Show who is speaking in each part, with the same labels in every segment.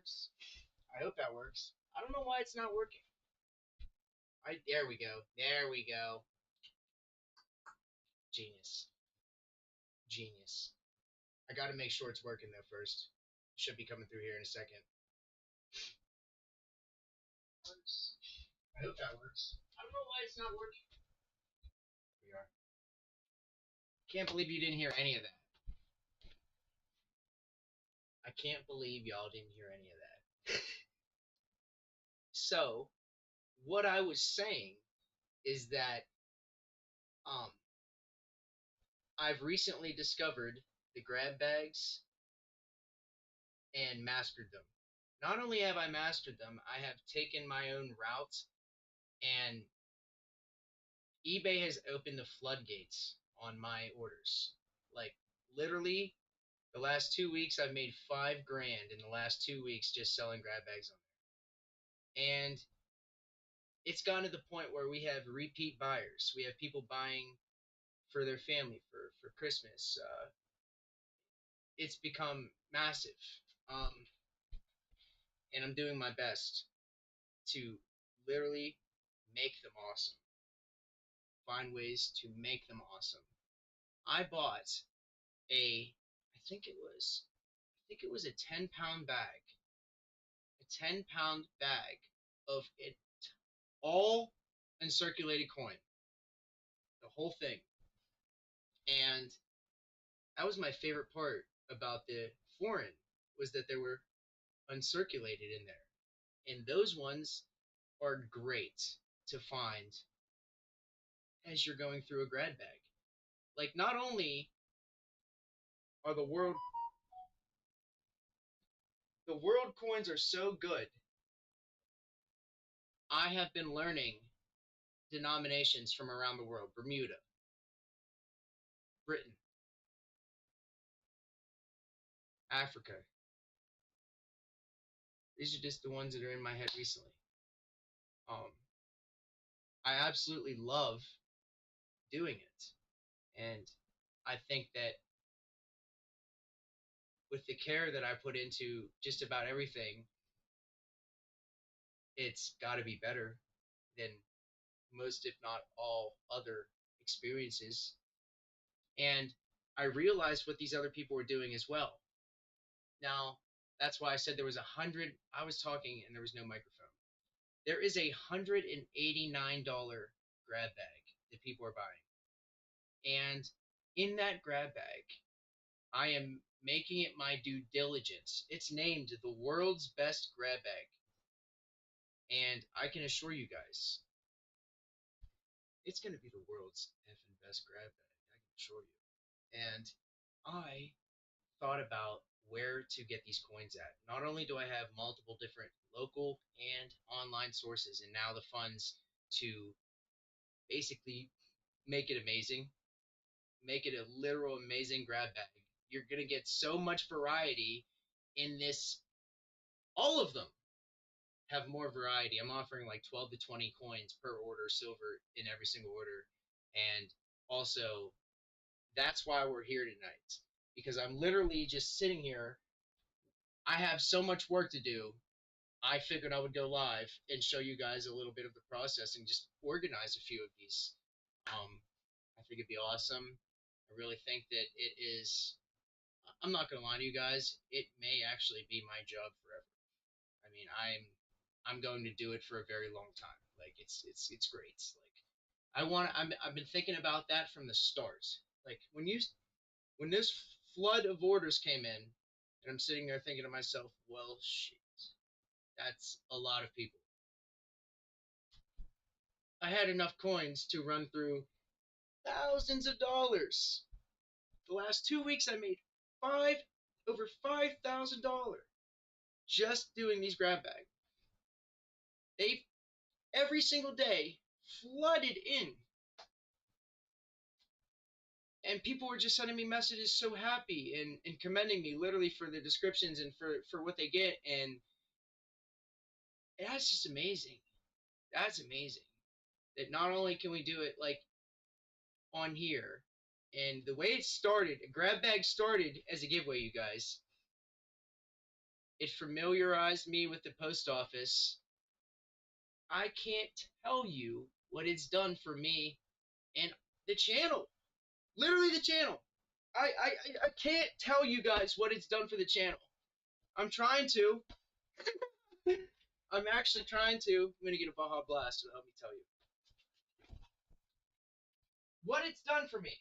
Speaker 1: works. I hope that works. I don't know why it's not working. There we go. There we go. Genius. Genius. I gotta make sure it's working though first. Should be coming through here in a second. I hope that works. I don't know why it's not working. We are. Can't believe you didn't hear any of that. I can't believe y'all didn't hear any of that. So, what I was saying is that um, I've recently discovered the grab bags and mastered them. Not only have I mastered them, I have taken my own route, and eBay has opened the floodgates on my orders. Like, literally, the last 2 weeks, I've made $5 grand in the last 2 weeks just selling grab bags on there. And it's gotten to the point where we have repeat buyers. We have people buying for their family for Christmas. It's become massive. Um, and I'm doing my best to literally make them awesome. Find ways to make them awesome. I bought I think it was a 10-pound bag. A 10-pound bag of it all uncirculated coin. The whole thing. And that was my favorite part about the foreign, was that there were uncirculated in there. And those ones are great to find as you're going through a grad bag. Like, not only are the world coins are so good, I have been learning denominations from around the world. Bermuda, Britain, Africa. These are just the ones that are in my head recently. I absolutely love doing it. And I think that with the care that I put into just about everything, it's got to be better than most, if not all, other experiences. And I realized what these other people were doing as well. Now, that's why I said there was 100. I was talking and there was no microphone. There is $189 grab bag that people are buying. And in that grab bag, I am making it my due diligence. It's named the world's best grab bag. And I can assure you guys, it's going to be the world's effing best grab bag. I can assure you. And I thought about where to get these coins at. Not only do I have multiple different local and online sources, and now the funds to basically make it amazing, make it a literal amazing grab bag. You're going to get so much variety in this. All of them have more variety. I'm offering like 12 to 20 coins per order, silver in every single order. And also, that's why we're here tonight. Because I'm literally just sitting here. I have so much work to do. I figured I would go live and show you guys a little bit of the process and just organize a few of these. I think it'd be awesome. I really think that it is. I'm not gonna lie to you guys. It may actually be my job forever. I mean, I'm going to do it for a very long time. Like, it's great. Like, I've been thinking about that from the start. Like, when this flood of orders came in, and I'm sitting there thinking to myself, well, shit, that's a lot of people. I had enough coins to run through thousands of dollars. The last 2 weeks I made over $5,000 just doing these grab bags. They every single day flooded in. And people were just sending me messages so happy and commending me literally for the descriptions and for what they get. And that's just amazing. That's amazing. That not only can we do it like on here, and the way it started, a grab bag started as a giveaway, you guys. It familiarized me with the post office. I can't tell you what it's done for me and the channel. Literally the channel. I can't tell you guys what it's done for the channel. I'm trying to. I'm actually trying to. I'm gonna get a Baja Blast and let me tell you what it's done for me.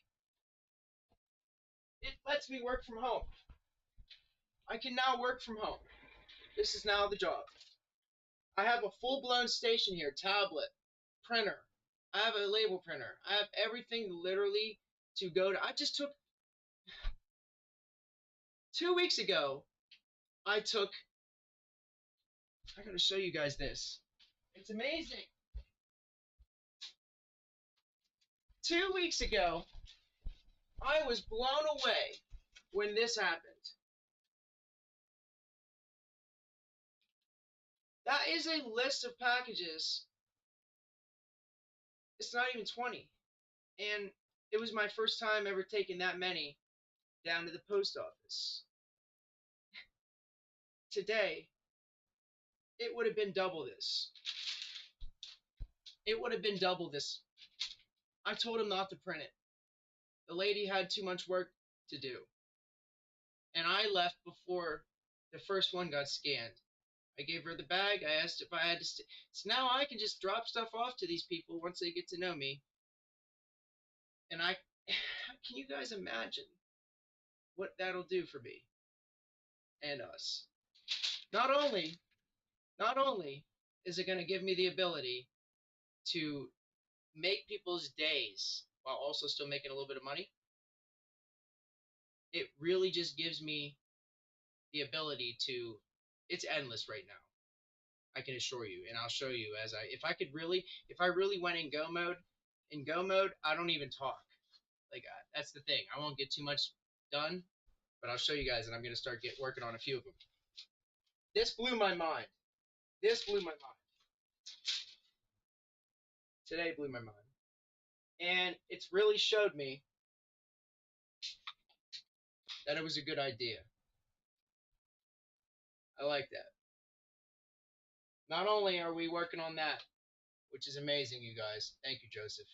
Speaker 1: It lets me work from home. I can now work from home. This is now the job. I have a full-blown station here, tablet, printer. I have a label printer. I have everything literally to go to. I just took 2 weeks ago. I gotta show you guys this. It's amazing. 2 weeks ago, I was blown away when this happened. That is a list of packages. It's not even 20. And it was my first time ever taking that many down to the post office. Today, it would have been double this. It would have been double this. I told him not to print it. The lady had too much work to do. And I left before the first one got scanned. I gave her the bag. I asked if I had to stay. So now I can just drop stuff off to these people once they get to know me. And can you guys imagine what that'll do for me and us? Not only is it going to give me the ability to make people's days while also still making a little bit of money, it really just gives me the ability to, it's endless right now. I can assure you, and I'll show you if I really went in go mode, I don't even talk. Like, that's the thing. I won't get too much done, but I'll show you guys, and I'm going to start working on a few of them. This blew my mind. Today blew my mind. And it's really showed me that it was a good idea. I like that. Not only are we working on that, which is amazing, you guys. Thank you, Joseph.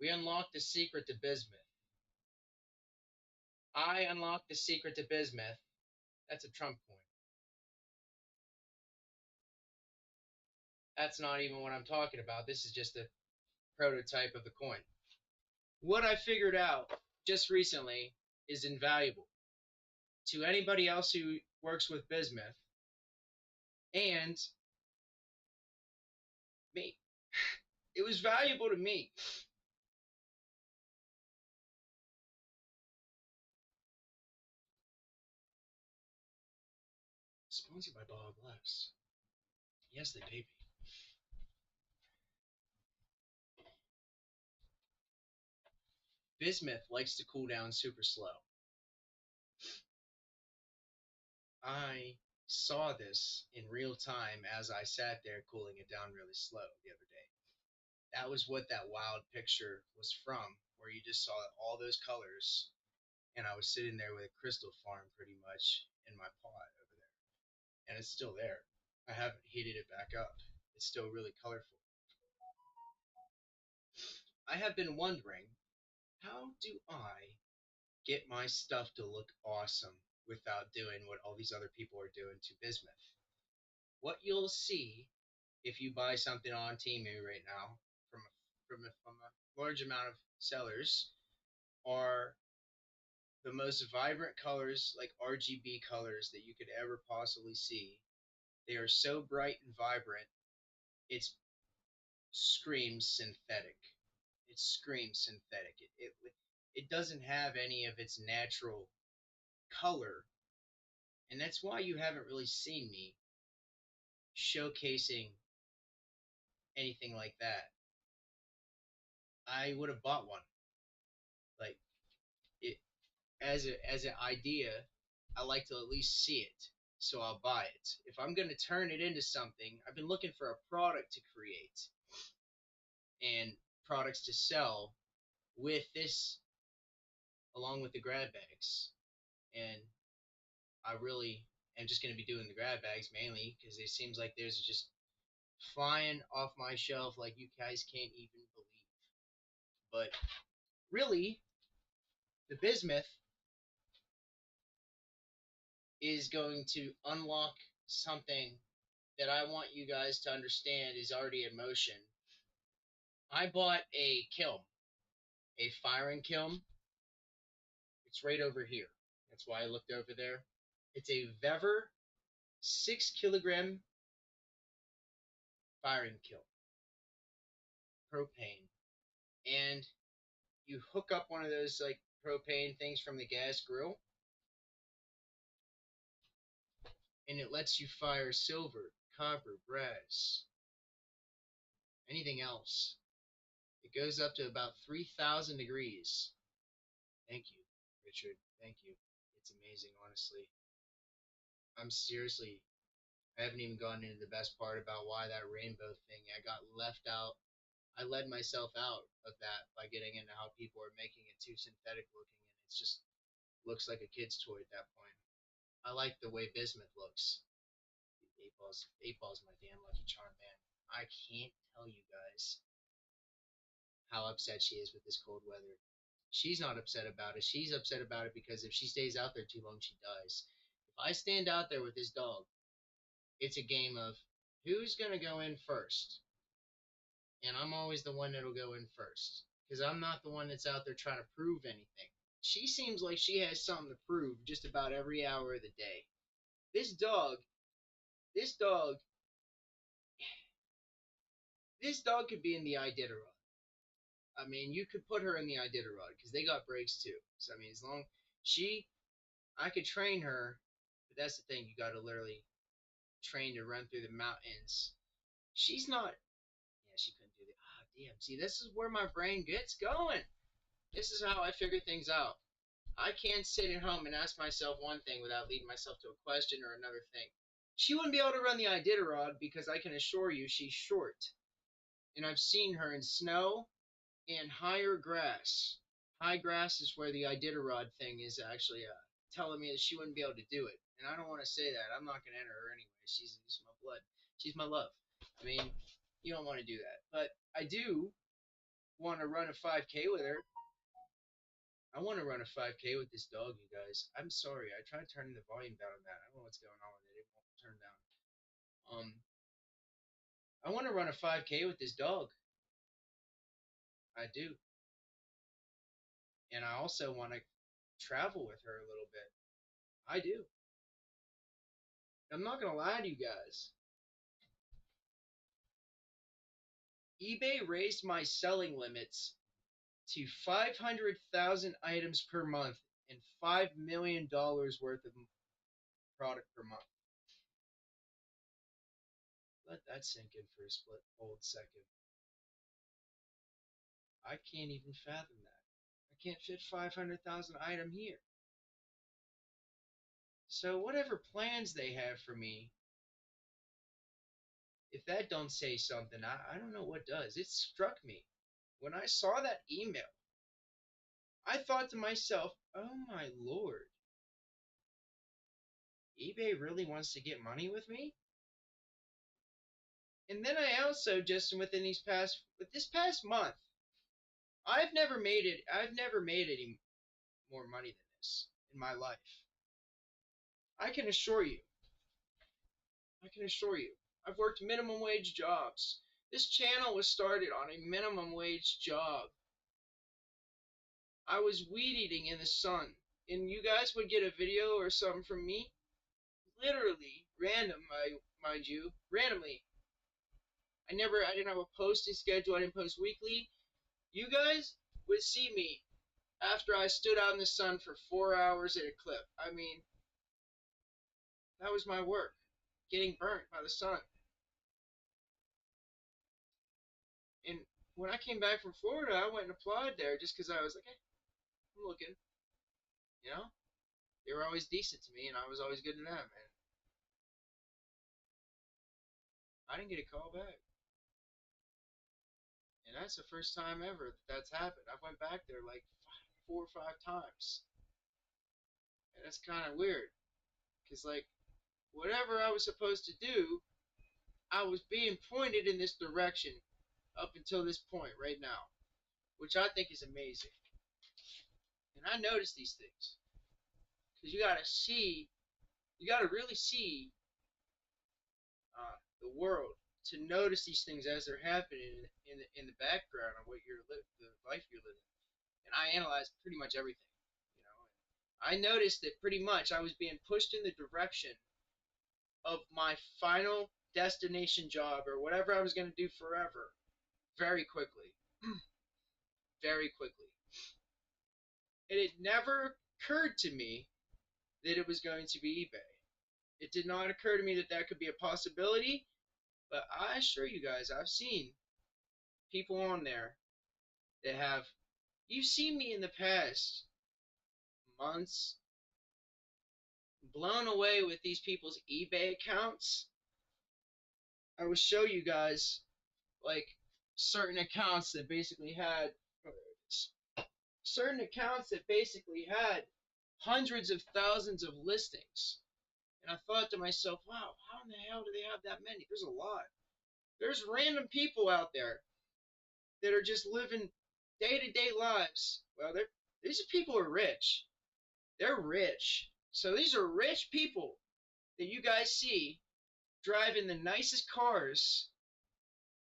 Speaker 1: We unlocked the secret to bismuth. I unlocked the secret to bismuth. That's a Trump coin. That's not even what I'm talking about. This is just a prototype of the coin. What I figured out just recently is invaluable to anybody else who works with bismuth and me. It was valuable to me. Sponsored by Bob Glass. Yes, they paid me. Bismuth likes to cool down super slow. I saw this in real time as I sat there cooling it down really slow the other day. That was what that wild picture was from, where you just saw all those colors, and I was sitting there with a crystal farm pretty much in my pot over there. And it's still there. I haven't heated it back up. It's still really colorful. I have been wondering, how do I get my stuff to look awesome without doing what all these other people are doing to bismuth? What you'll see if you buy something on Temu right now from a large amount of sellers are the most vibrant colors, like RGB colors, that you could ever possibly see. They are so bright and vibrant, it screams synthetic. It screams synthetic. It doesn't have any of its natural color, and that's why you haven't really seen me showcasing anything like that. I would have bought one. Like, it as an idea, I like to at least see it, so I'll buy it. If I'm gonna turn it into something, I've been looking for a product to create and products to sell with this, along with the grab bags. And I really am just going to be doing the grab bags mainly because it seems like there's just flying off my shelf like you guys can't even believe. But really, the bismuth is going to unlock something that I want you guys to understand is already in motion. I bought a kiln, a firing kiln. It's right over here. That's why I looked over there. It's a Vever 6 kilogram firing kiln, propane. And you hook up one of those like propane things from the gas grill, and it lets you fire silver, copper, brass, anything else. It goes up to about 3,000 degrees. Thank you, Richard. Thank you. It's amazing, honestly. I'm seriously, I haven't even gone into the best part about why that rainbow thing, I got left out. I led myself out of that by getting into how people are making it too synthetic looking, and it's just looks like a kid's toy at that point. I like the way bismuth looks. Eight balls, my damn Lucky Charm, man. I can't tell you guys how upset she is with this cold weather. She's not upset about it. She's upset about it because if she stays out there too long, she dies. If I stand out there with this dog, it's a game of who's gonna go in first, and I'm always the one that'll go in first because I'm not the one that's out there trying to prove anything. She seems like she has something to prove just about every hour of the day. This dog, this dog, this dog could be in the Iditarod. I mean, you could put her in the Iditarod because they got brakes too. So I mean, as long she, I could train her, but that's the thing. You got to literally train to run through the mountains. She's not. Yeah, she couldn't do that. Ah, damn. See, this is where my brain gets going. This is how I figure things out. I can't sit at home and ask myself one thing without leading myself to a question or another thing. She wouldn't be able to run the Iditarod because I can assure you she's short. And I've seen her in snow and higher grass. High grass is where the Iditarod thing is actually telling me that she wouldn't be able to do it. And I don't want to say that. I'm not going to enter her anyway. She's my blood. She's my love. I mean, you don't want to do that. But I do want to run a 5K with her. I want to run a 5K with this dog, you guys. I'm sorry. I tried turning the volume down on that. I don't know what's going on with it. It won't turn down. I want to run a 5K with this dog. I do. And I also want to travel with her a little bit. I do. I'm not gonna lie to you guys. eBay raised my selling limits to 500,000 items per month and $5 million worth of product per month. Let that sink in for a split old second. I can't even fathom that. I can't fit 500,000 item here. So whatever plans they have for me, if that don't say something, I don't know what does. It struck me. When I saw that email, I thought to myself, oh my lord, eBay really wants to get money with me? And then I also just with this past month, I've never made any more money than this in my life. I can assure you. I can assure you. I've worked minimum wage jobs. This channel was started on a minimum wage job. I was weed eating in the sun, and you guys would get a video or something from me, literally random, mind you, randomly. I didn't have a posting schedule. I didn't post weekly. You guys would see me after I stood out in the sun for 4 hours at a clip. I mean, that was my work, getting burnt by the sun. And when I came back from Florida, I went and applied there just because I was like, hey, I'm looking. You know? They were always decent to me, and I was always good to them. And I didn't get a call back. And that's the first time ever that's happened. I went back there like 4 or 5 times. And that's kind of weird. Because, like, whatever I was supposed to do, I was being pointed in this direction up until this point right now, which I think is amazing. And I notice these things because you gotta really see the world to notice these things as they're happening in the background of the life you're living. And I analyzed pretty much everything. You know, I noticed that pretty much I was being pushed in the direction of my final destination job or whatever I was going to do forever very quickly. Very quickly. And it never occurred to me that it was going to be eBay. It did not occur to me that that could be a possibility, but I assure you guys, I've seen people on there that have. You've seen me in the past months blown away with these people's eBay accounts. I will show you guys like certain accounts that basically had certain accounts that basically had hundreds of thousands of listings. And I thought to myself, wow, how in the hell do they have that many? There's a lot. There's random people out there that are just living day-to-day lives. Well, these people are rich. They're rich. So these are rich people that you guys see driving the nicest cars,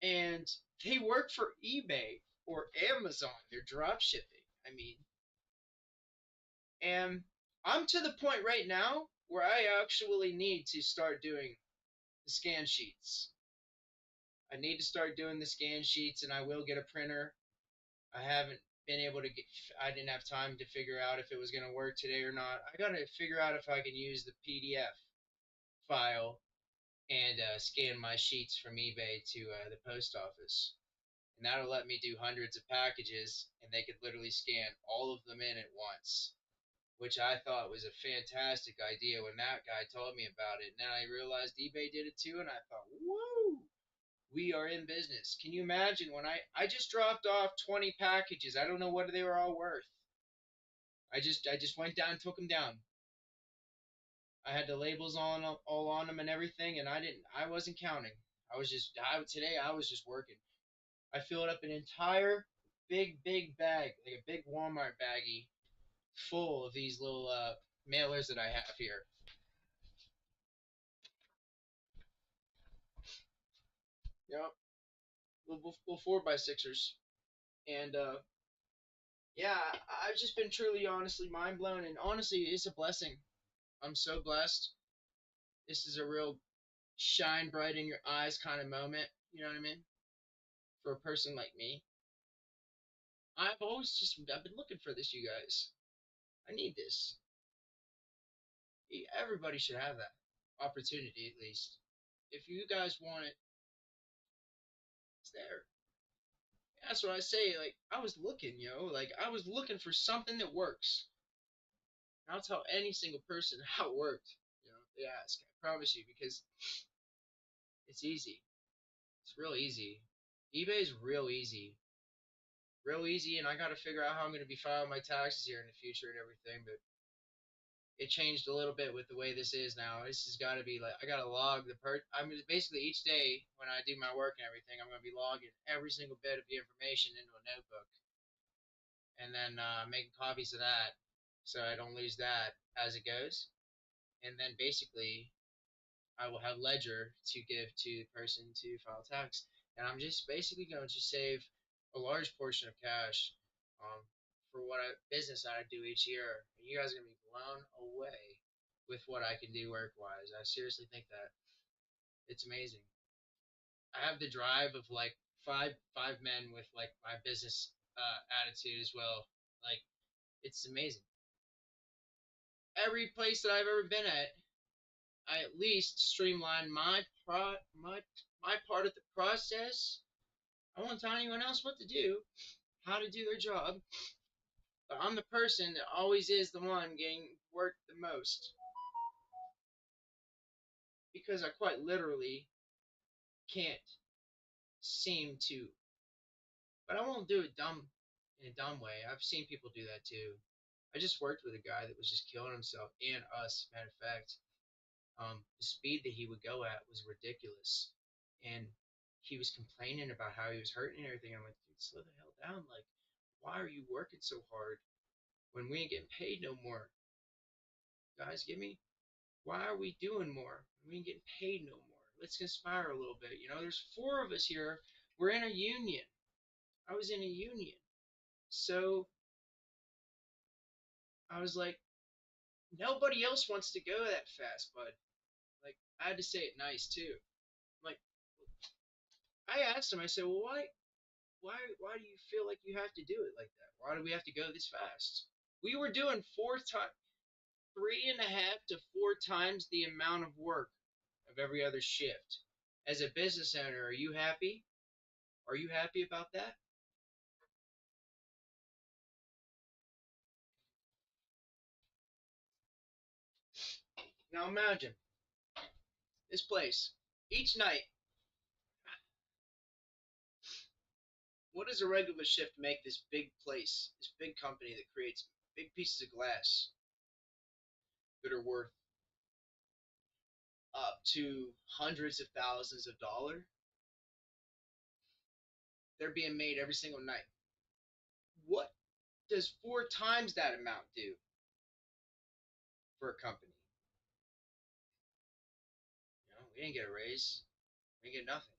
Speaker 1: and they work for eBay or Amazon. They're drop shipping. I mean, and I'm to the point right now where I actually need to start doing the scan sheets. I need to start doing the scan sheets, and I will get a printer. I haven't been able to get. I didn't have time to figure out if it was going to work today or not. I got to figure out if I can use the PDF file and scan my sheets from eBay to the post office. And that'll let me do hundreds of packages, and they could literally scan all of them in at once, which I thought was a fantastic idea when that guy told me about it. And then I realized eBay did it too, and I thought, whoa, we are in business. Can you imagine when I just dropped off 20 packages? I don't know what they were all worth. I just went down and took them down. I had the labels all on them and everything, and I wasn't counting. Today I was just working. I filled up an entire big bag, like a big Walmart baggie, full of these little mailers that I have here. Yep, little 4x6ers, and yeah, I've just been truly, honestly, mind blown, and honestly, it's a blessing. I'm so blessed. This is a real shine bright in your eyes kind of moment. You know what I mean? For a person like me, I've been looking for this, you guys. I need this. Everybody should have that opportunity at least. If you guys want it, it's there. That's what I say. Like I was looking, like I was looking for something that works. And I'll tell any single person how it worked. If they ask. I promise you, because it's easy. It's real easy. eBay's real easy, and I got to figure out how I'm going to be filing my taxes here in the future and everything. But it changed a little bit with the way this is now. This has got to be like I got to log I'm basically each day when I do my work and everything, I'm going to be logging every single bit of the information into a notebook, and then making copies of that so I don't lose that as it goes. And then basically, I will have ledger to give to the person to file tax, and I'm just basically going to save a large portion of cash for what business I do each year. And you guys are gonna be blown away with what I can do work wise. I seriously think that it's amazing. I have the drive of like five men with like my business attitude as well. Like it's amazing. Every place that I've ever been at, I at least streamline my part of the process. I won't tell anyone else what to do, how to do their job, but I'm the person that always is the one getting worked the most because I quite literally can't seem to. But I won't do it in a dumb way. I've seen people do that too. I just worked with a guy that was just killing himself and us, matter of fact. The speed that he would go at was ridiculous, and he was complaining about how he was hurting and everything. I'm like, dude, slow the hell down. Like, why are you working so hard when we ain't getting paid no more? Guys, give me. Why are we doing more? We ain't getting paid no more. Let's conspire a little bit. There's four of us here. We're in a union. I was in a union. So I was like, nobody else wants to go that fast, bud. Like, I had to say it nice too. Like, I asked him, I said, well, why do you feel like you have to do it like that? Why do we have to go this fast? We were doing 3.5 to 4 times the amount of work of every other shift. As a business owner, are you happy? Are you happy about that? Now imagine this place. Each night, what does a regular shift make this big place, this big company that creates big pieces of glass that are worth up to hundreds of thousands of dollars? They're being made every single night. What does 4 times that amount do for a company? We didn't get a raise. We didn't get nothing.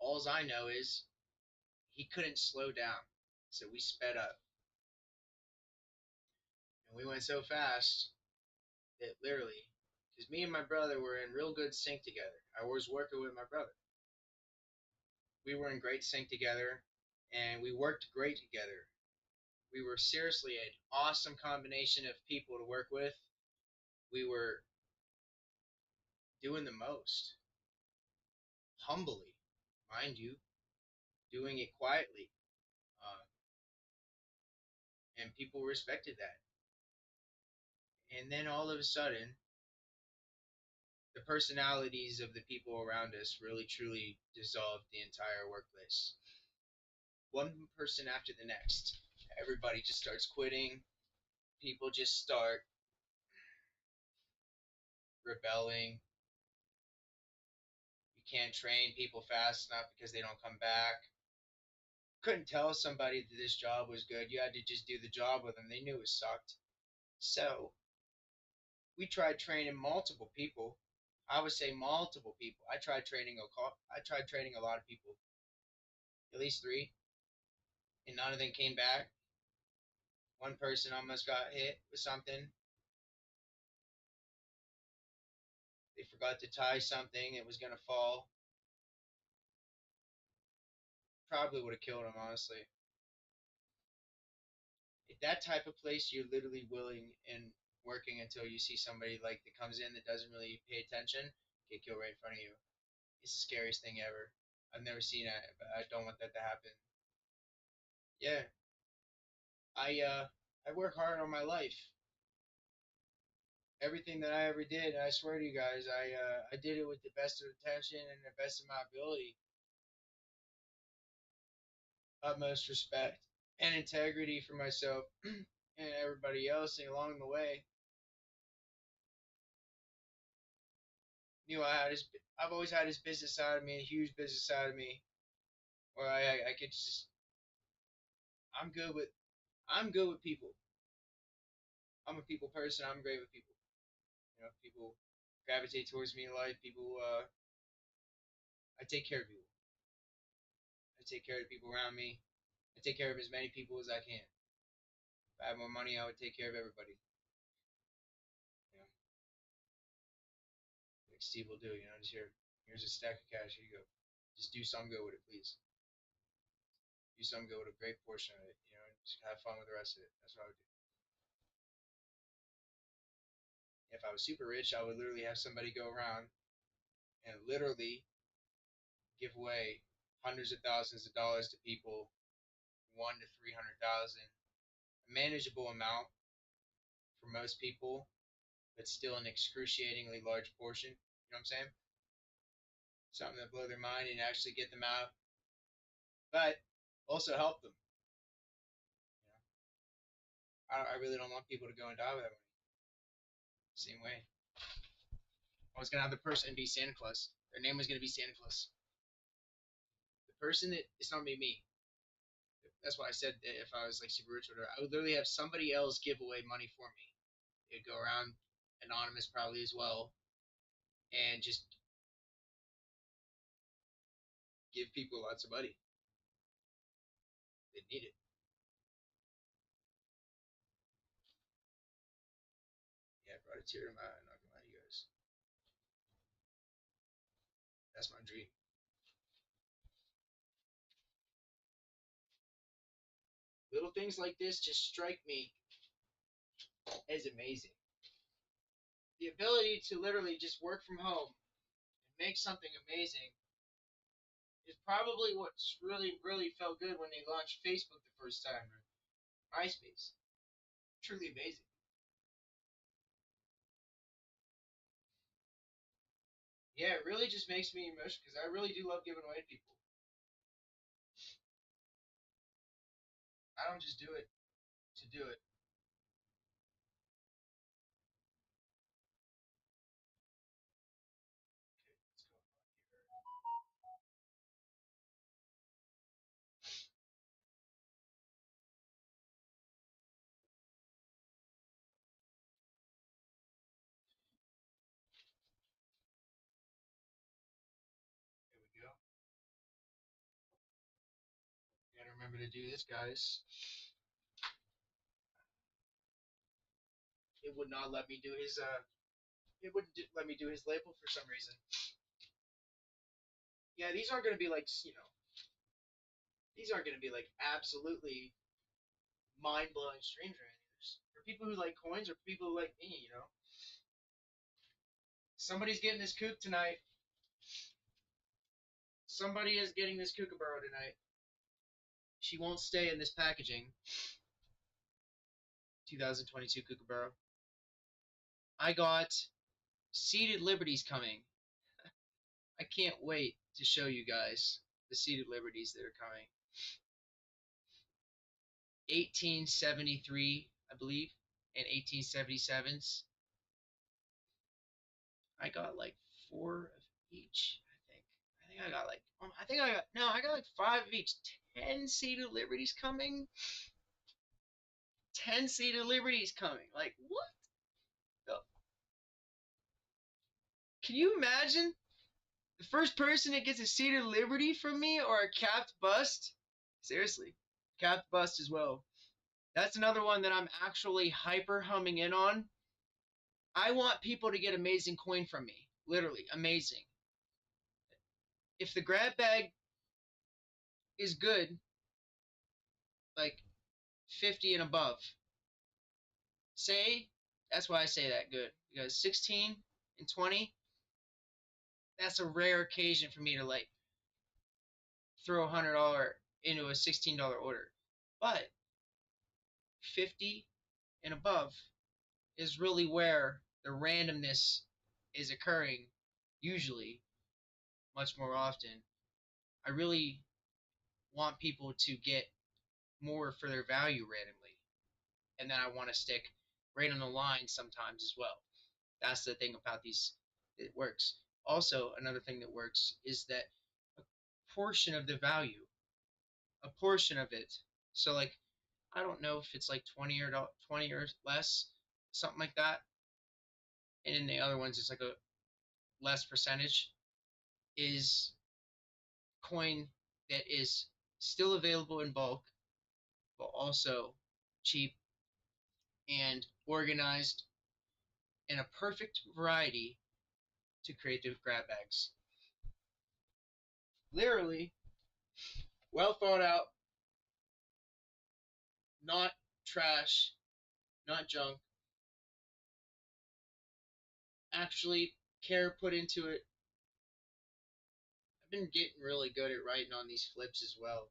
Speaker 1: Alls I know is he couldn't slow down, so we sped up, and we went so fast that literally, because me and my brother were in real good sync together. I was working with my brother. We were in great sync together, and we worked great together. We were seriously an awesome combination of people to work with. We were doing the most, humbly, mind you, doing it quietly, uh, and people respected that. And then all of a sudden, the personalities of the people around us really truly dissolved the entire workplace. One person after the next. Everybody just starts quitting. People just start rebelling. You can't train people fast enough because they don't come back. Couldn't tell somebody that this job was good. You had to just do the job with them. They knew it sucked. So we tried training multiple people. I would say multiple people. I tried training a lot of people, at least three, and none of them came back. One person almost got hit with something. They forgot to tie something. It was gonna fall. Probably would have killed him, honestly. At that type of place, you're literally willing and working until you see somebody like that comes in that doesn't really pay attention, get killed right in front of you. It's the scariest thing ever. I've never seen it, but I don't want that to happen. Yeah, I work hard on my life. Everything that I ever did, I swear to you guys, I did it with the best of intention and the best of my ability, utmost respect and integrity for myself and everybody else. And along the way, I've always had this business side of me, a huge business side of me, where I could just I'm good with I'm good with people. I'm a people person. I'm great with people. People gravitate towards me in life. I take care of people. I take care of the people around me. I take care of as many people as I can. If I had more money, I would take care of everybody. You know, like Steve will do. Just here's a stack of cash. Here you go. Just do some good with it, please. Do some good with a great portion of it. Just have fun with the rest of it. That's what I would do. If I was super rich, I would literally have somebody go around and literally give away hundreds of thousands of dollars to people, 1 to 300,000, a manageable amount for most people, but still an excruciatingly large portion. You know what I'm saying? Something that blow their mind and actually get them out, but also help them. You know, I really don't want people to go and die with that money. Same way. I was gonna have the person be Santa Claus. Their name was gonna be Santa Claus. The person that it's not me. That's why I said that if I was like super rich or whatever, I would literally have somebody else give away money for me. It'd go around anonymous probably as well, and just give people lots of money. They need it. Yeah, I brought a tear to my eye. I'm not gonna lie to you guys. That's my dream. Little things like this just strike me as amazing. The ability to literally just work from home and make something amazing is probably what's really felt good when they launched Facebook the first time, or MySpace. Truly amazing. Yeah, it really just makes me emotional because I really do love giving away to people. I don't just do it to do it. Here we go. Gotta remember to do this, guys. It would not let me do his. It wouldn't let me do his label for some reason. Yeah, these aren't gonna be like these aren't gonna be like absolutely mind blowing streams or anything. For people who like coins or people who like me. Somebody's getting this kook tonight. Somebody is getting this kookaburra tonight. She won't stay in this packaging. 2022 kookaburra. I got seated liberties coming. I can't wait to show you guys the seated liberties that are coming. 1873, I believe, and 1877s. I got like 4 of each, I think. I got like 5 of each. 10 seated liberties coming. 10 seated liberties coming. Like, what? The Can you imagine the first person that gets a seated liberty from me or a capped bust? Seriously, capped bust as well. That's another one that I'm actually hyper humming in on. I want people to get amazing coin from me. Literally, amazing. If the grab bag is good, like 50 and above, say, that's why I say that good. Because 16 and 20, that's a rare occasion for me to like throw $100 into a $16 order. But 50 and above is really where the randomness is occurring, usually, much more often. I really want people to get more for their value randomly. And then I want to stick right on the line sometimes as well. That's the thing about these, it works. Also, another thing that works is that a portion of the value, a portion of it, so like, I don't know if it's like 20 or less, something like that. And in the other ones, it's like a less percentage, is coin that is still available in bulk, but also cheap and organized in a perfect variety to create the grab bags. Literally, well thought out, not trash, not junk. Actually, care put into it. I've been getting really good at writing on these flips as well.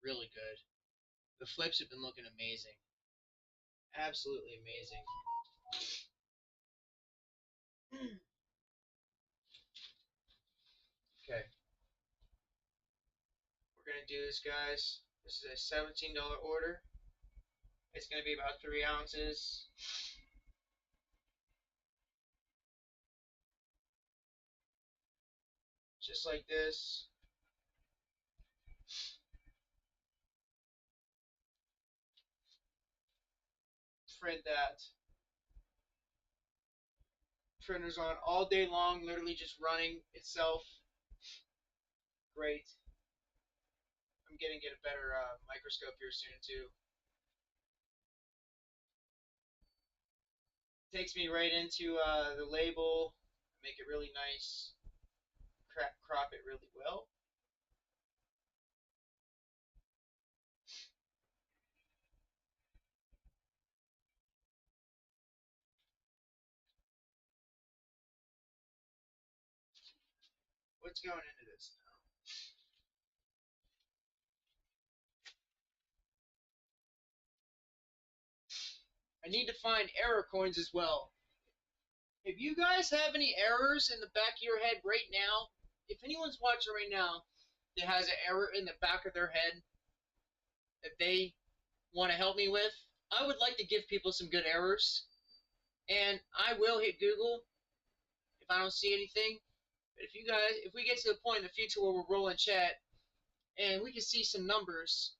Speaker 1: Really good. The flips have been looking amazing. Absolutely amazing. Okay. We're going to do this, guys. This is a $17 order. It's going to be about 3 ounces. just like this. Print that. Printer's on all day long, literally just running itself. Great. I'm gonna get a better microscope here soon too. Takes me right into the label. Make it really nice. Crop it really well. What's going into this now? I need to find error coins as well. If you guys have any errors in the back of your head right now, if anyone's watching right now that has an error in the back of their head that they want to help me with, I would like to give people some good errors. And I will hit Google if I don't see anything. But if we get to the point in the future where we're rolling chat and we can see some numbers,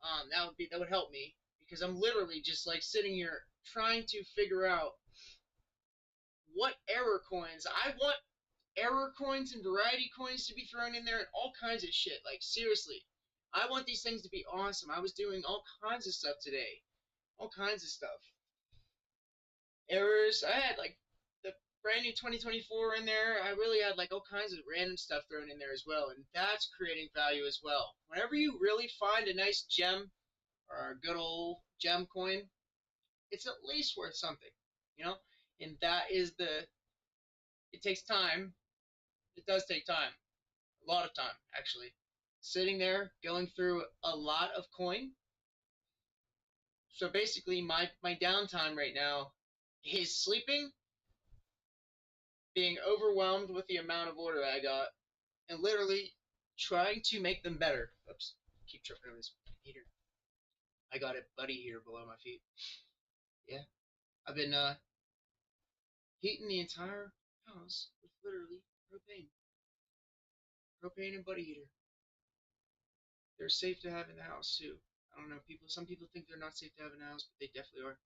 Speaker 1: that would help me, because I'm literally just like sitting here trying to figure out what error coins. I want error coins and variety coins to be thrown in there and all kinds of shit. Like, seriously, I want these things to be awesome. I was doing all kinds of stuff today. All kinds of stuff. Errors. I had like the brand new 2024 in there. I really had like all kinds of random stuff thrown in there as well, and that's creating value as well. Whenever you really find a nice gem or a good old gem coin, it's at least worth something, you know? And that is it takes time. It does take time. A lot of time, actually. Sitting there, going through a lot of coin. So basically, my downtime right now is sleeping, being overwhelmed with the amount of order I got, and literally trying to make them better. Oops, keep tripping over this heater. I got a buddy heater below my feet. Yeah, I've been heating the entire house with literally propane. Propane and buddy heater. They're safe to have in the house too. I don't know, some people think they're not safe to have in the house, but they definitely are.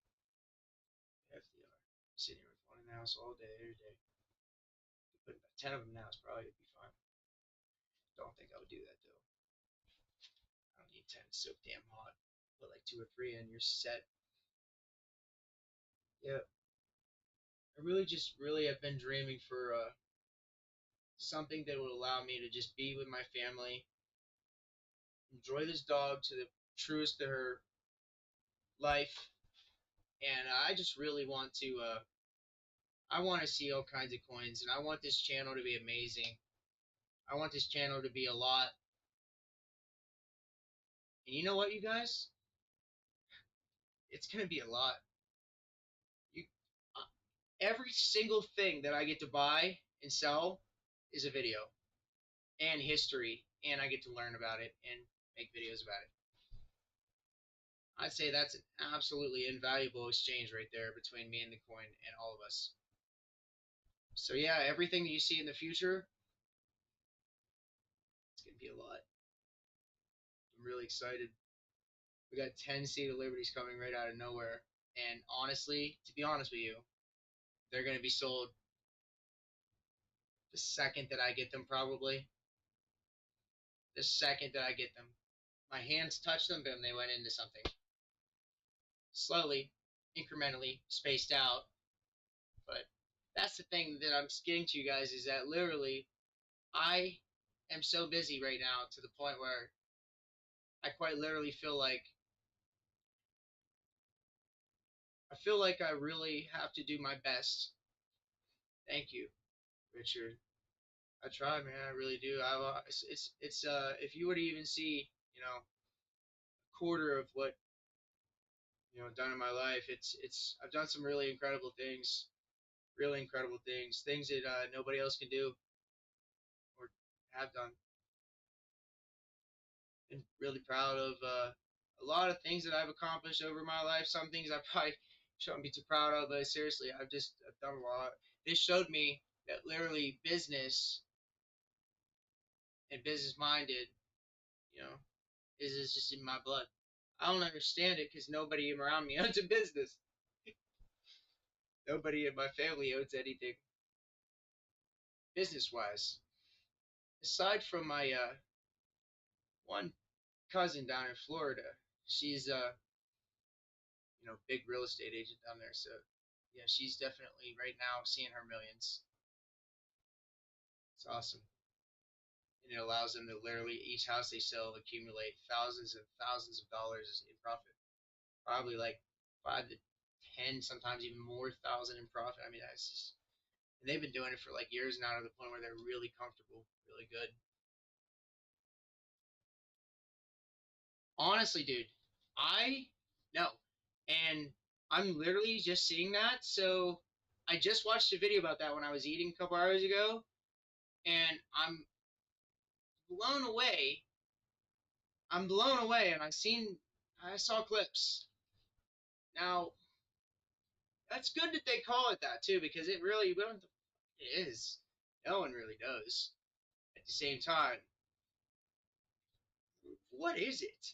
Speaker 1: They definitely are. Sitting here with one in the house all day, every day. Put about 10 of them in the house, probably would be fine. Don't think I would do that though. I don't need 10. It's so damn hot. Put like 2 or 3 in, you're set. Yeah. I really have been dreaming for something that would allow me to just be with my family, enjoy this dog to the truest of her life, and I just really want to. I want to see all kinds of coins, and I want this channel to be amazing. I want this channel to be a lot. And you know what, you guys? It's gonna be a lot. You, uh, every single thing that I get to buy and sell is a video and history, and I get to learn about it and make videos about it. I'd say that's an absolutely invaluable exchange right there between me and the coin and all of us. So yeah, everything that you see in the future, it's gonna be a lot. I'm really excited. We got 10 Seed of Liberties coming right out of nowhere, and honestly, to be honest with you, they're gonna be sold the second that I get them, probably. The second that I get them. My hands touched them, boom, they went into something. Slowly, incrementally, spaced out. But that's the thing that I'm getting to, you guys, is that literally I am so busy right now to the point where I quite literally feel like I really have to do my best. Thank you, Richard. I try, man. I really do. It's if you were to even see, a quarter of what done in my life, it's I've done some really incredible things that nobody else can do or have done. Been really proud of a lot of things that I've accomplished over my life. Some things I probably shouldn't be too proud of, but seriously, I've done a lot. This showed me that literally business and business minded. You know, is just in my blood. I don't understand it because nobody around me owns a business. Nobody in my family owns anything business wise. Aside from my one cousin down in Florida, she's big real estate agent down there. So yeah, she's definitely right now seeing her millions. It's awesome. And it allows them to literally each house they sell accumulate thousands and thousands of dollars in profit. Probably like 5 to 10, sometimes even more thousand in profit. I mean, that's just, and they've been doing it for like years now to the point where they're really comfortable, really good. Honestly, dude, I know, and I'm literally just seeing that. So I just watched a video about that when I was eating a couple hours ago, and blown away. I'm blown away, and I saw clips. Now that's good that they call it that too, because it really, what it is. No one really knows. At the same time, what is it?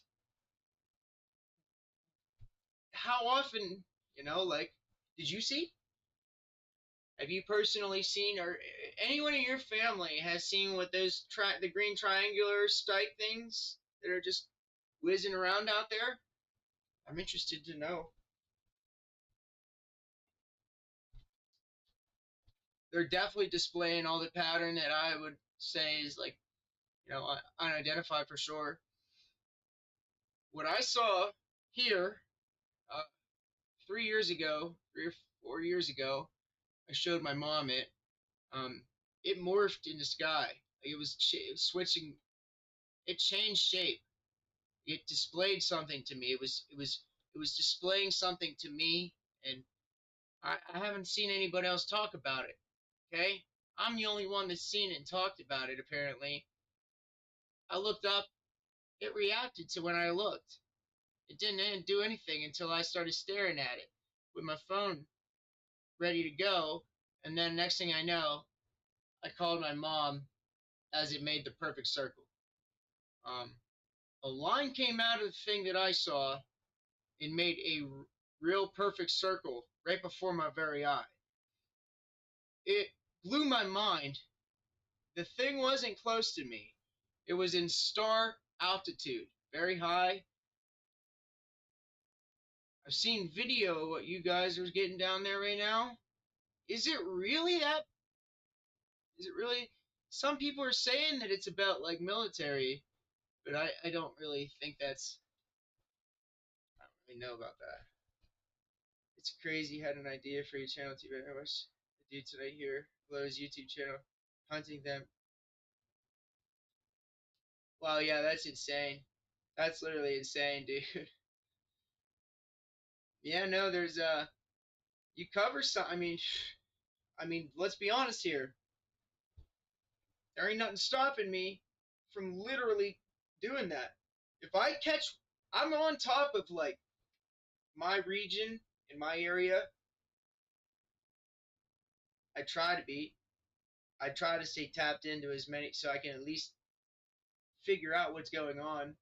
Speaker 1: How often, like, did you see? Have you personally seen, or anyone in your family has seen what the green triangular strike things that are just whizzing around out there? I'm interested to know. They're definitely displaying all the pattern that I would say is like, unidentified for sure. What I saw here, uh, 3 years ago, 3 or 4 years ago, I showed my mom it. Um, it morphed in the sky. Like it was switching. It changed shape. It displayed something to me. It was displaying something to me, and I haven't seen anybody else talk about it. Okay, I'm the only one that's seen it and talked about it. Apparently, I looked up. It reacted to when I looked. It didn't do anything until I started staring at it with my phone ready to go, and then next thing I know, I called my mom as it made the perfect circle. Um, a line came out of the thing that I saw and made a real perfect circle right before my very eye. It blew my mind. The thing wasn't close to me. It was in star altitude, very high. I've seen video of what you guys are getting down there right now. Is it really that? Is it really? Some people are saying that it's about like military, but I don't really think that's. I don't really know about that. It's crazy. Had an idea for your channel too. I wish the dude tonight here below his YouTube channel, hunting them. Wow, yeah, that's insane. That's literally insane, dude. Yeah, no, there's you cover some. I mean, let's be honest here. There ain't nothing stopping me from literally doing that. If I catch, I'm on top of like my region in my area. I try to be. I try to stay tapped into as many so I can at least figure out what's going on.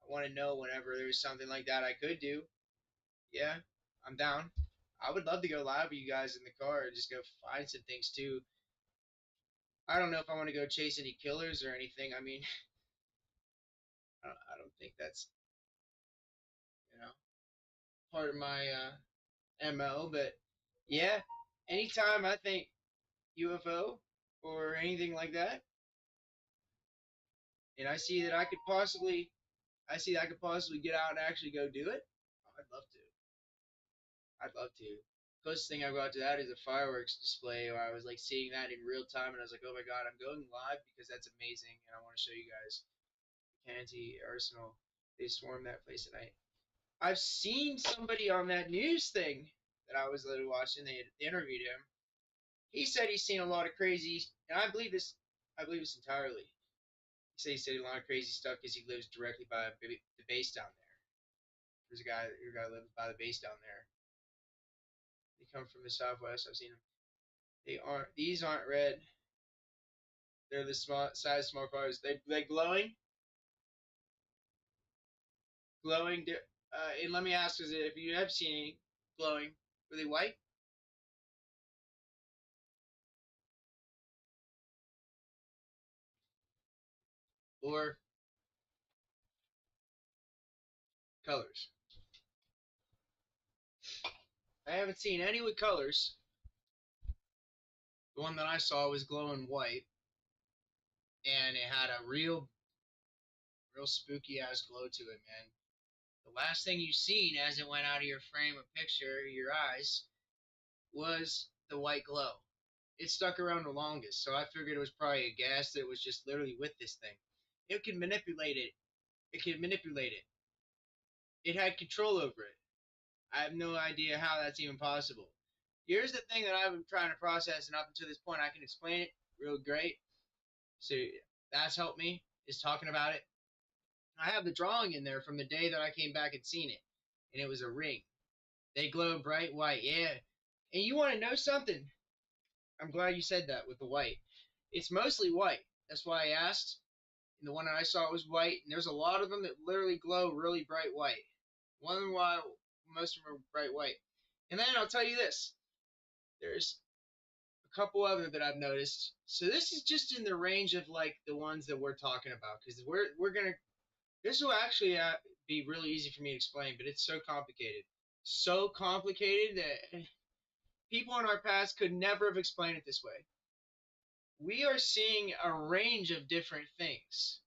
Speaker 1: I want to know whenever there's something like that I could do. Yeah, I'm down. I would love to go live with you guys in the car and just go find some things too. I don't know if I want to go chase any killers or anything. I mean, I don't think that's you know part of my mo. But yeah, anytime I think UFO or anything like that, and I see that I could possibly get out and actually go do it. I'd love to. I'd love to. Closest thing I got to that is a fireworks display where I was like seeing that in real time, and I was like, oh my god, I'm going live because that's amazing, and I want to show you guys. Kennedy Arsenal, they swarmed that place tonight. I've seen somebody on that news thing that I was literally watching. They interviewed him. He said he's seen a lot of crazy, and I believe this. I believe this entirely. He said a lot of crazy stuff because he lives directly by the base down there. There's a guy lives by the base down there. They come from the southwest. I've seen them. These aren't red. They're the small size small cars. They glowing, glowing. And let me ask, is it if you have seen any glowing, were they white or colors? I haven't seen any with colors. The one that I saw was glowing white, and it had a real spooky ass glow to it, man. The last thing you seen as it went out of your frame of picture, your eyes, was the white glow. It stuck around the longest, so I figured it was probably a gas that was just literally with this thing. It could manipulate it. It could manipulate it. It had control over it. I have no idea how that's even possible. Here's the thing that I've been trying to process, and up until this point, I can explain it real great. So that's helped me, is talking about it. I have the drawing in there from the day that I came back and seen it, and it was a ring. They glow bright white, yeah. And you want to know something? I'm glad you said that with the white. It's mostly white. That's why I asked. And the one that I saw was white, and there's a lot of them that literally glow really bright white. One why most of them are bright white. And then I'll tell you this: there's a couple other that I've noticed. So this is just in the range of like the ones that we're talking about, because we're gonna. This will actually be really easy for me to explain, but it's so complicated, so complicated that people in our past could never have explained it this way. We are seeing a range of different things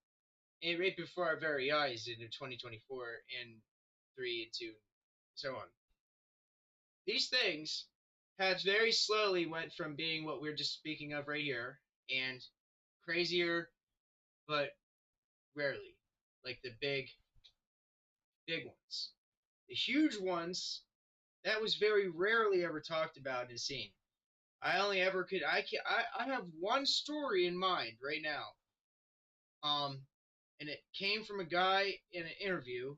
Speaker 1: right before our very eyes in 2024 and 3 and 2, so on. These things have very slowly went from being what we're just speaking of right here and crazier, but rarely. Like the big ones. The huge ones, that was very rarely ever talked about and seen. I only ever could I have one story in mind right now. And it came from a guy in an interview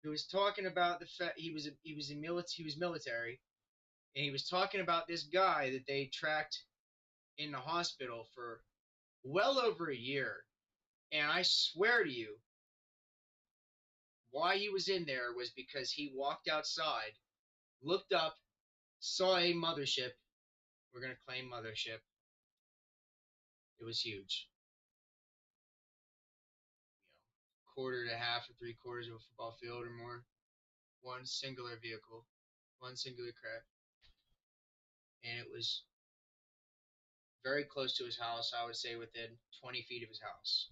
Speaker 1: who was talking about the fact he was military, and he was talking about this guy that they tracked in the hospital for well over a year. And I swear to you, why he was in there was because he walked outside, looked up, saw a mothership. We're gonna claim mothership. It was huge. Quarter to half or 3/4 of a football field or more. One singular vehicle, one singular craft, and it was very close to his house. I would say within 20 feet of his house.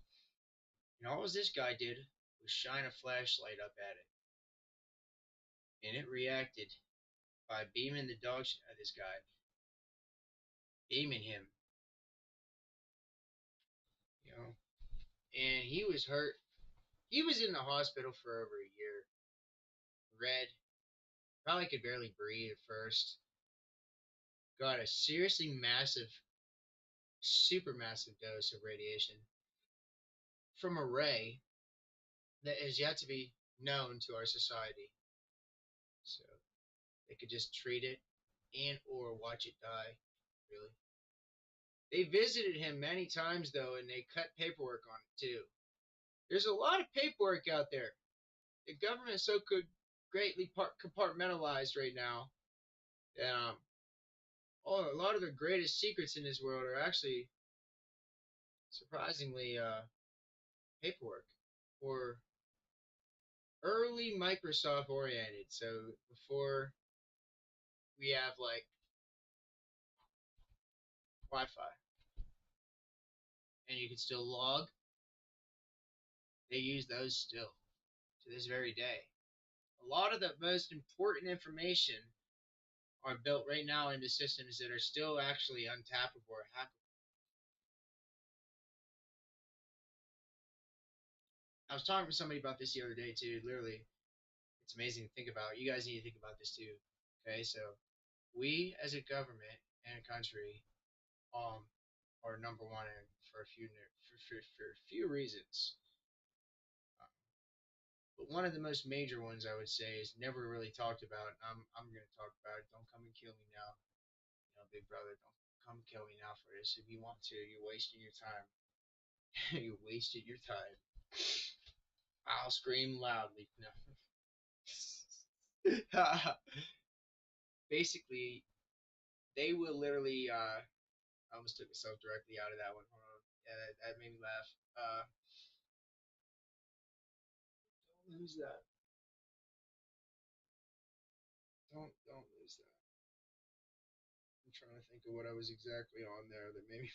Speaker 1: And all this guy did was shine a flashlight up at it, and it reacted by beaming the dog shit out of this guy, beaming him, you know. And he was hurt. He was in the hospital for over a year. Red, probably could barely breathe at first. Got a seriously massive, super massive dose of radiation from a ray that is yet to be known to our society. So they could just treat it and or watch it die. Really. They visited him many times though, and they cut paperwork on it too. There's a lot of paperwork out there. The government is so greatly compartmentalized right now. Um, a lot of the greatest secrets in this world are actually surprisingly paperwork or early Microsoft oriented. So before we have like Wi-Fi and you can still log, they use those still to this very day. A lot of the most important information are built right now into systems that are still actually untappable or hackable. I was talking to somebody about this the other day too. Literally, it's amazing to think about. You guys need to think about this too. Okay, so we as a government and a country um are number one in for a for a few reasons. But one of the most major ones I would say is never really talked about. I'm going to talk about it. Don't come and kill me now, big brother. Don't come kill me now for this. If you want to, you're wasting your time. You wasted your time. I'll scream loudly. No. Basically, they will literally. I almost took myself directly out of that one. Hold on. Yeah, that made me laugh. Don't lose that. Don't lose that. I'm trying to think of what I was exactly on there that maybe.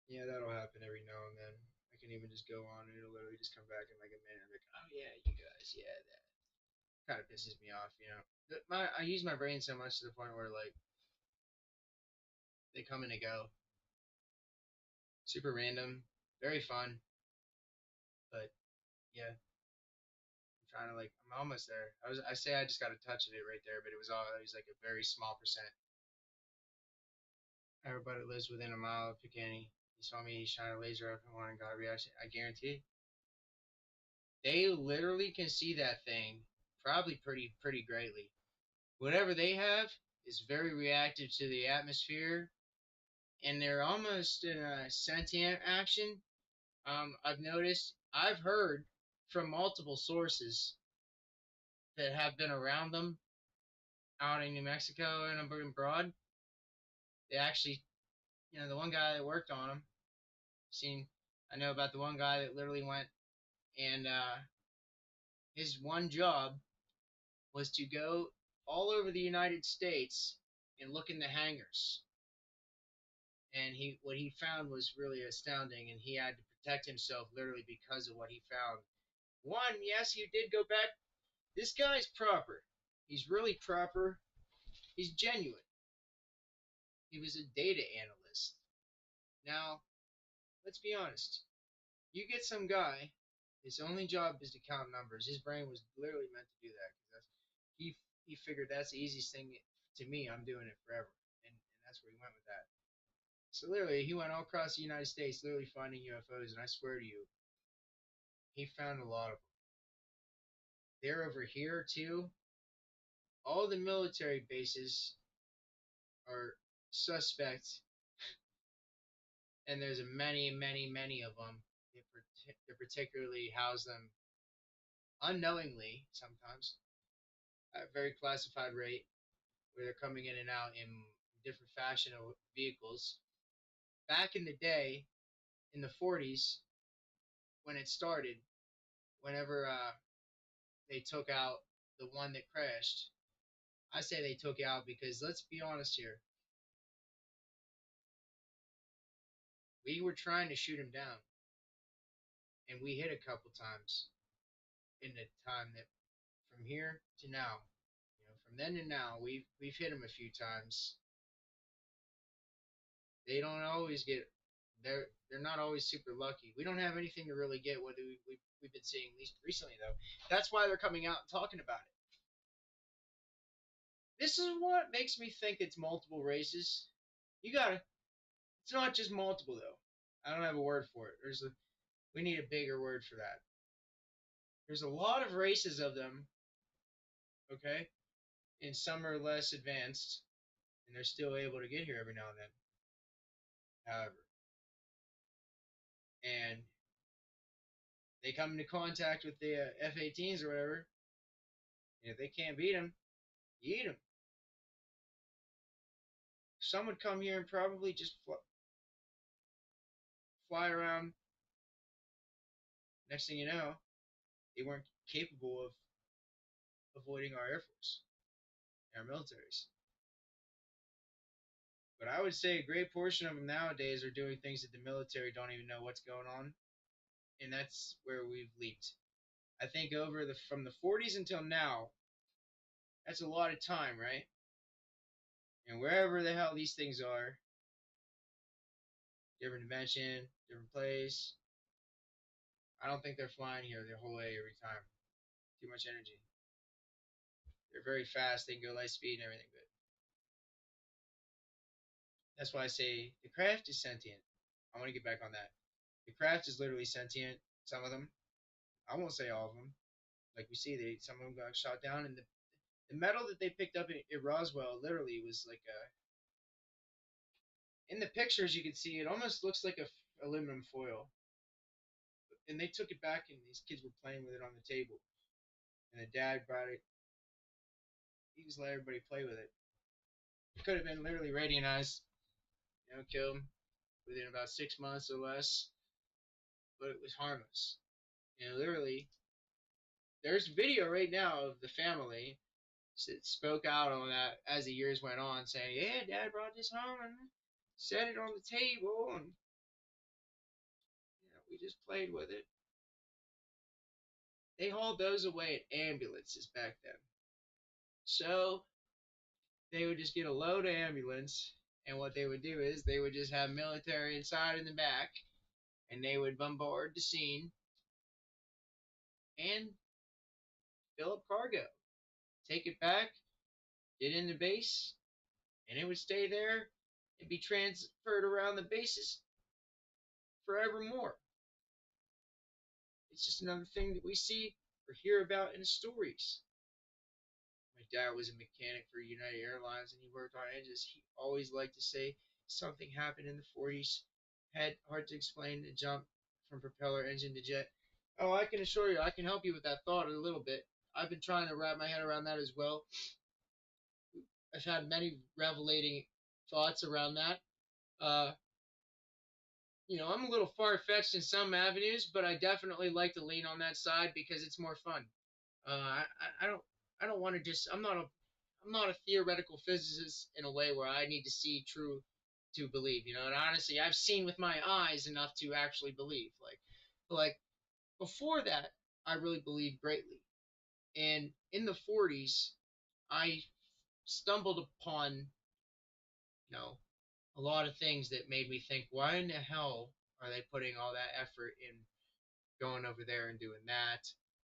Speaker 1: Yeah, that'll happen every now and then. I can even just go on and it'll literally just come back in like a minute. I'm like, oh yeah, you guys, yeah, that kind of pisses me off, you know. I use my brain so much to the point where like they come and they go, super random, very fun, but yeah, I'm trying to like, I'm almost there. I say I just got a touch of it right there, but it was like a very small percent. Everybody lives within a mile of Picani. He saw me shine a laser up and one and got a reaction. I guarantee they literally can see that thing probably pretty greatly. Whatever they have is very reactive to the atmosphere, and they're almost in a sentient action. I've noticed, I've heard from multiple sources that have been around them out in New Mexico and abroad. They actually, you know, the one guy that worked on them, seen, I know about the one guy that literally went and his one job was to go all over the United States and look in the hangars. And what he found was really astounding, and he had to protect himself literally because of what he found. One, yes, he did go back. This guy's proper. He's really proper. He's genuine. He was a data analyst. Now, let's be honest. You get some guy, his only job is to count numbers. His brain was literally meant to do that because he figured that's the easiest thing to me. I'm doing it forever, and that's where he went with that. So literally, he went all across the United States, literally finding UFOs, and I swear to you, he found a lot of them. They're over here too. All the military bases are suspect, and there's many of them. They particularly house them unknowingly sometimes at a very classified rate, where they're coming in and out in different fashion of vehicles. Back in the day, in the 40s, when it started, whenever they took out the one that crashed, I say they took it out because let's be honest here, we were trying to shoot him down, and we hit a couple times in the time that from here to now, you know, from then to now, we've hit him a few times. They don't always get they're not always super lucky. We don't have anything to really get what we've been seeing at least recently though. That's why they're coming out and talking about it. This is what makes me think it's multiple races. You gotta. It's not just multiple though. I don't have a word for it. We need a bigger word for that. There's a lot of races of them. Okay, and some are less advanced, and they're still able to get here every now and then. However, and they come into contact with the F-18s or whatever, and if they can't beat them, you eat them. Some would come here and probably just fly around. Next thing you know, they weren't capable of avoiding our Air Force and our militaries. But I would say a great portion of them nowadays are doing things that the military don't even know what's going on, and that's where we've leaked. I think over the from the 40s until now, that's a lot of time, right? And wherever the hell these things are, different dimension, different place, I don't think they're flying here the whole way every time. Too much energy. They're very fast. They can go light speed and everything, but that's why I say the craft is sentient. I want to get back on that. The craft is literally sentient. Some of them, I won't say all of them. Like we see, some of them got shot down, and The metal that they picked up in Roswell literally was like a. In the pictures, you can see it almost looks like a aluminum foil. And they took it back, and these kids were playing with it on the table. And the dad brought it. He just let everybody play with it. It could have been literally radionized, kill them within about 6 months or less, but it was harmless. And literally, there's video right now of the family that spoke out on that as the years went on, saying, "Yeah, Dad brought this home and set it on the table, and we just played with it." They hauled those away at ambulances back then. So they would just get a load of ambulance, and what they would do is they would just have military inside in the back, and they would bombard the scene and fill up cargo, take it back, get in the base, and it would stay there and be transferred around the bases forevermore. It's just another thing that we see or hear about in the stories. My dad was a mechanic for United Airlines and he worked on engines. He always liked to say something happened in the 40s. Had hard to explain the jump from propeller engine to jet. Oh, I can assure you, I can help you with that thought a little bit. I've been trying to wrap my head around that as well. I've had many revelating thoughts around that. Uh, I'm a little far fetched in some avenues, but I definitely like to lean on that side because it's more fun. I don't want to just. I'm not a theoretical physicist in a way where I need to see truth to believe. And honestly, I've seen with my eyes enough to actually believe. Like before that, I really believed greatly. And in the 40s, I stumbled upon, you know, a lot of things that made me think, why in the hell are they putting all that effort in going over there and doing that?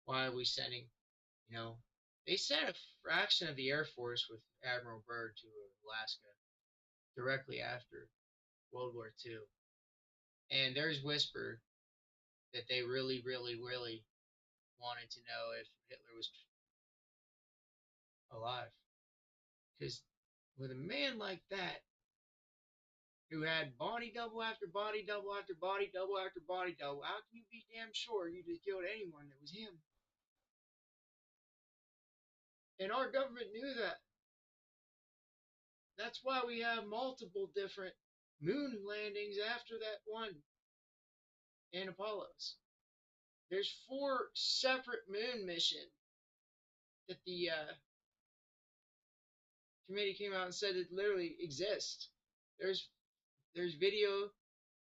Speaker 1: Why are we sending, you know, they sent a fraction of the Air Force with Admiral Byrd to Alaska directly after World War II. And there's whisper that they really, really, really wanted to know if Hitler was alive. Because with a man like that, who had body double after body double after body double after body double, how can you be damn sure you just killed anyone that was him? And our government knew that. That's why we have multiple different moon landings after that one in Apollo's. There's 4 separate moon missions that the committee came out and said it literally exists. There's video.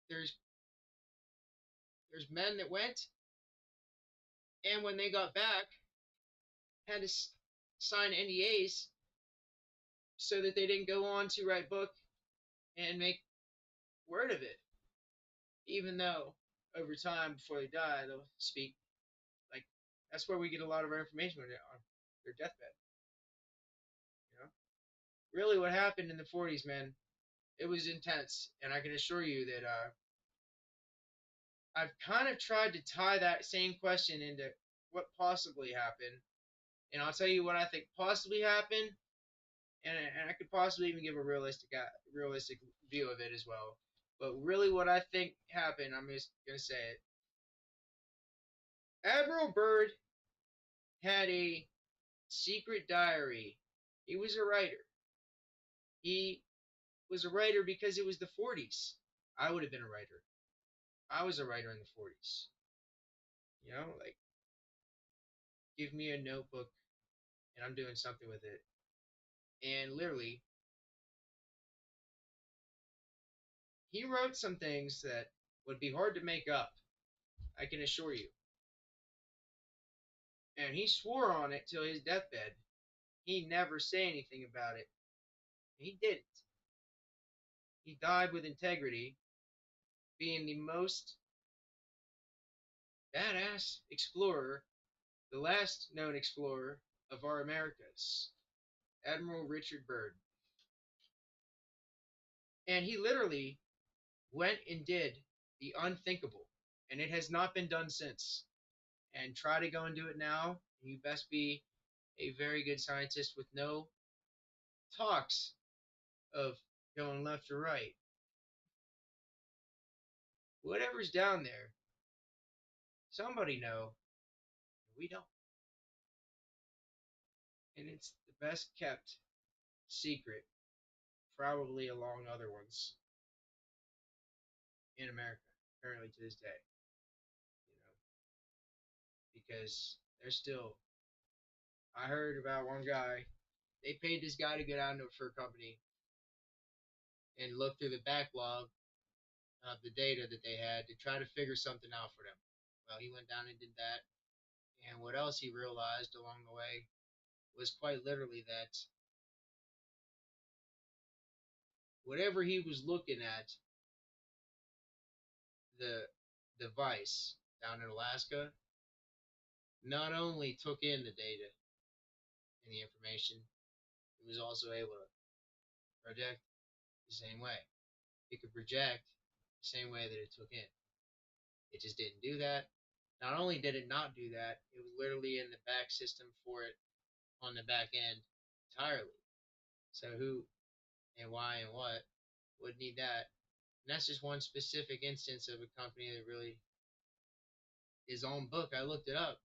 Speaker 1: There's there's men that went, and when they got back, had to sign NDAs so that they didn't go on to write book and make word of it. Even though over time before they die, they'll speak. Like that's where we get a lot of our information when they're on their deathbed. You know, really, what happened in the 40s, man, it was intense, and I can assure you that I've kind of tried to tie that same question into what possibly happened, and I'll tell you what I think possibly happened, and I could possibly even give a realistic view of it as well. But really, what I think happened, I'm just gonna say it. Admiral Byrd had a secret diary. He was a writer. He was a writer because it was the 40s. I would have been a writer. I was a writer in the 40s. Like give me a notebook and I'm doing something with it. And literally, he wrote some things that would be hard to make up. I can assure you. And he swore on it till his deathbed. He'd never say anything about it. He didn't. He died with integrity, being the most badass explorer, the last known explorer of our Americas, Admiral Richard Byrd. And he literally went and did the unthinkable, and it has not been done since. And try to go and do it now, and you best be a very good scientist with no talks of going left or right. Whatever's down there, somebody know, we don't. And it's the best kept secret, probably along other ones in America, currently to this day. Because there's still. I heard about one guy. They paid this guy to go down for a company and look through the backlog of the data that they had to try to figure something out for them. Well, he went down and did that. And what else he realized along the way was quite literally that whatever he was looking at, the device down in Alaska not only took in the data and the information, it was also able to project the same way. It could project the same way that it took in. It just didn't do that. Not only did it not do that, it was literally in the back system for it on the back end entirely. So who and why and what would need that? And that's just one specific instance of a company that really is on book. I looked it up.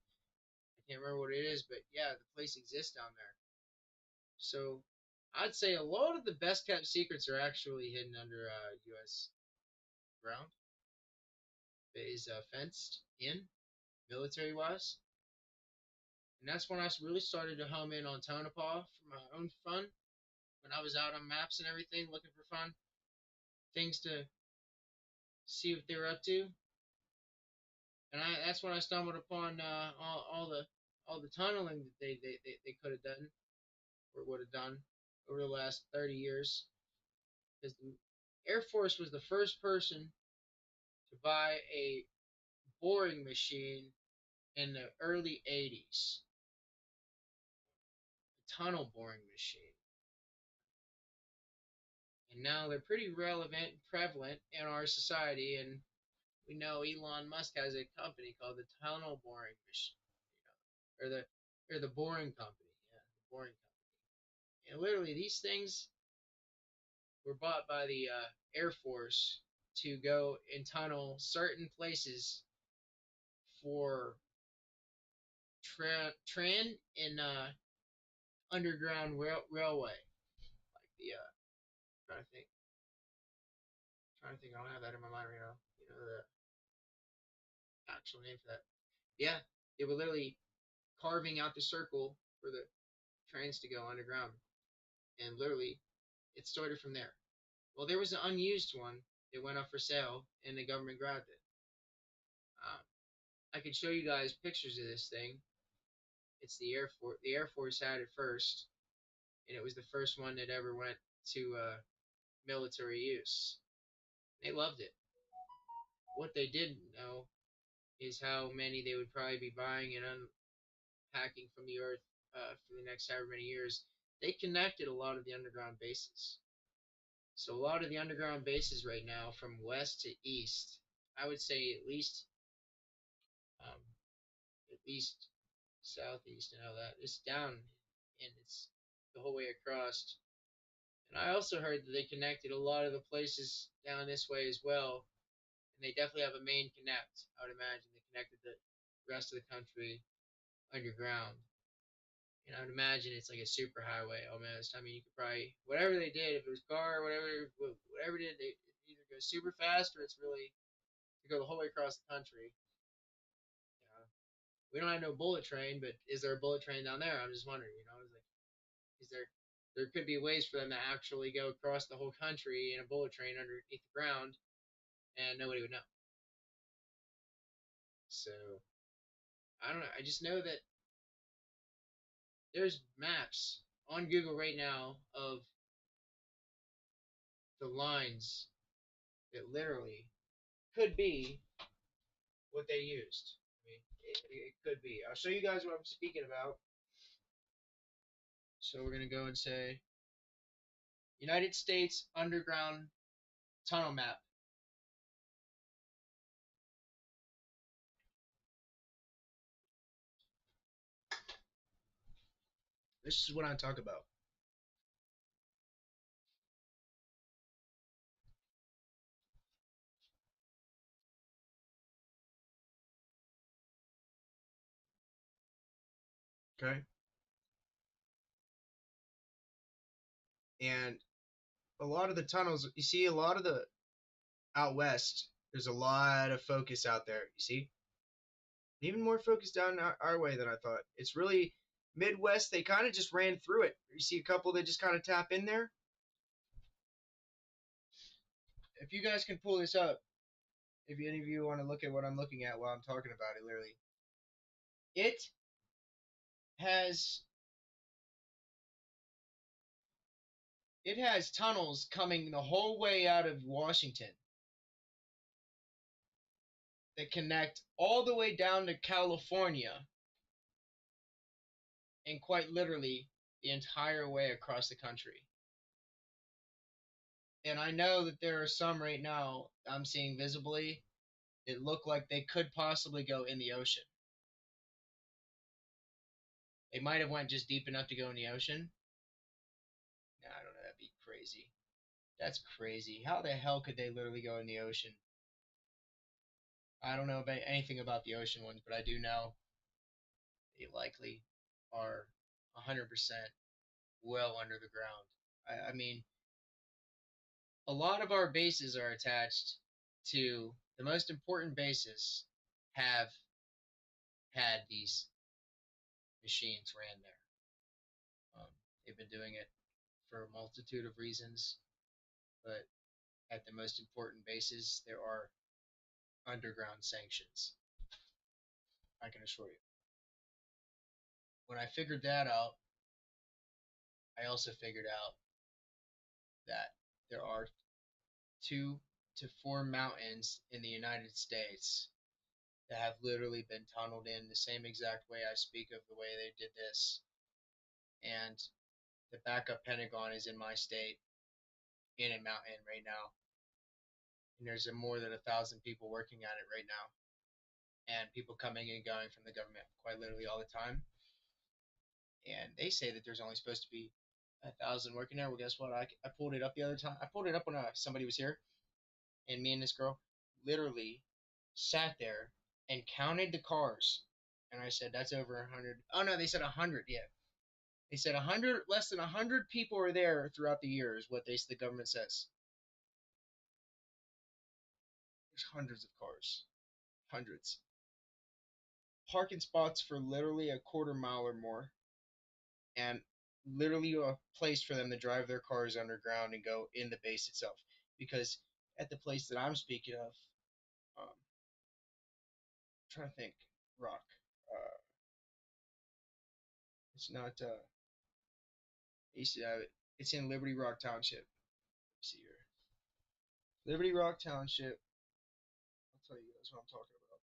Speaker 1: I can't remember what it is, but yeah, the place exists down there. So I'd say a lot of the best kept secrets are actually hidden under U.S. ground. It is fenced in military wise. And that's when I really started to home in on Tonopah for my own fun. When I was out on maps and everything looking for fun, things to see what they were up to. And that's when I stumbled upon all the tunneling that they could have done or would have done over the last 30 years. Because the Air Force was the first person to buy a boring machine in the early 80s, a tunnel boring machine. And now they're pretty relevant and prevalent in our society. And we know Elon Musk has a company called the Tunnel Boring Machine, or the Boring Company. Yeah, the Boring Company. And literally, these things were bought by the Air Force to go and tunnel certain places for train and underground railway. Like the trying to think, I don't have that in my mind right now. The actual name for that. Yeah, they were literally carving out the circle for the trains to go underground, and literally, it started from there. Well, there was an unused one that went up for sale, and the government grabbed it. Um, I could show you guys pictures of this thing. It's the Air Force. The Air Force had it first, and it was the first one that ever went to military use. They loved it. What they didn't know is how many they would probably be buying and unpacking from the earth for the next however many years. They connected a lot of the underground bases. So a lot of the underground bases right now, from west to east, I would say um, at least southeast and all that. It's down and it's the whole way across. And I also heard that they connected a lot of the places down this way as well. And they definitely have a main connect. I would imagine they connected the rest of the country underground. And I would imagine it's like a super highway almost. I mean, you could probably whatever they did, if it was car, whatever it did, they either go super fast or it's really to go the whole way across the country. We don't have no bullet train, but is there a bullet train down there? I'm just wondering. Is like, is there could be ways for them to actually go across the whole country in a bullet train underneath the ground, and nobody would know. So I don't know. I just know that there's maps on Google right now of the lines that literally could be what they used. I mean, it could be. I'll show you guys what I'm speaking about. So we're gonna go and say United States underground tunnel map. This is what I talk about. Okay. And a lot of the tunnels, you see, a lot of the out west, there's a lot of focus out there. You see, even more focus down our way than I thought. It's really Midwest. They kind of just ran through it. You see a couple that just kind of tap in there. If you guys can pull this up, if any of you want to look at what I'm looking at while I'm talking about it, literally, it has it has tunnels coming the whole way out of Washington that connect all the way down to California and quite literally the entire way across the country. And I know that there are some right now I'm seeing visibly that look like they could possibly go in the ocean. They might have went just deep enough to go in the ocean. Nah, I don't know. That'd be crazy. That's crazy. How the hell could they literally go in the ocean? I don't know about anything about the ocean ones, but I do know they likely are 100% well under the ground. I mean, a lot of our bases are attached to the most important bases have had these machines ran there. They've been doing it for a multitude of reasons, but at the most important bases, there are underground sanctions. I can assure you. When I figured that out, I also figured out that there are 2 to 4 mountains in the United States that have literally been tunneled in the same exact way I speak of the way they did this. And the backup Pentagon is in my state in a mountain right now. And there's more than 1,000 people working at it right now. And people coming and going from the government quite literally all the time. And they say that there's only supposed to be 1,000 working there. Well, guess what? I pulled it up the other time. I pulled it up when somebody was here, and me and this girl literally sat there and counted the cars. And I said, that's over 100. Oh, no, they said 100. Yeah. They said 100, less than 100 people are there throughout the year, is what the government says. There's hundreds of cars. Hundreds. Parking spots for literally a quarter mile or more. And literally a place for them to drive their cars underground and go in the base itself. Because at the place that I'm speaking of, I'm trying to think, Rock. It's not. It's in Liberty Rock Township. Let's see here, Liberty Rock Township. I'll tell you guys what I'm talking about.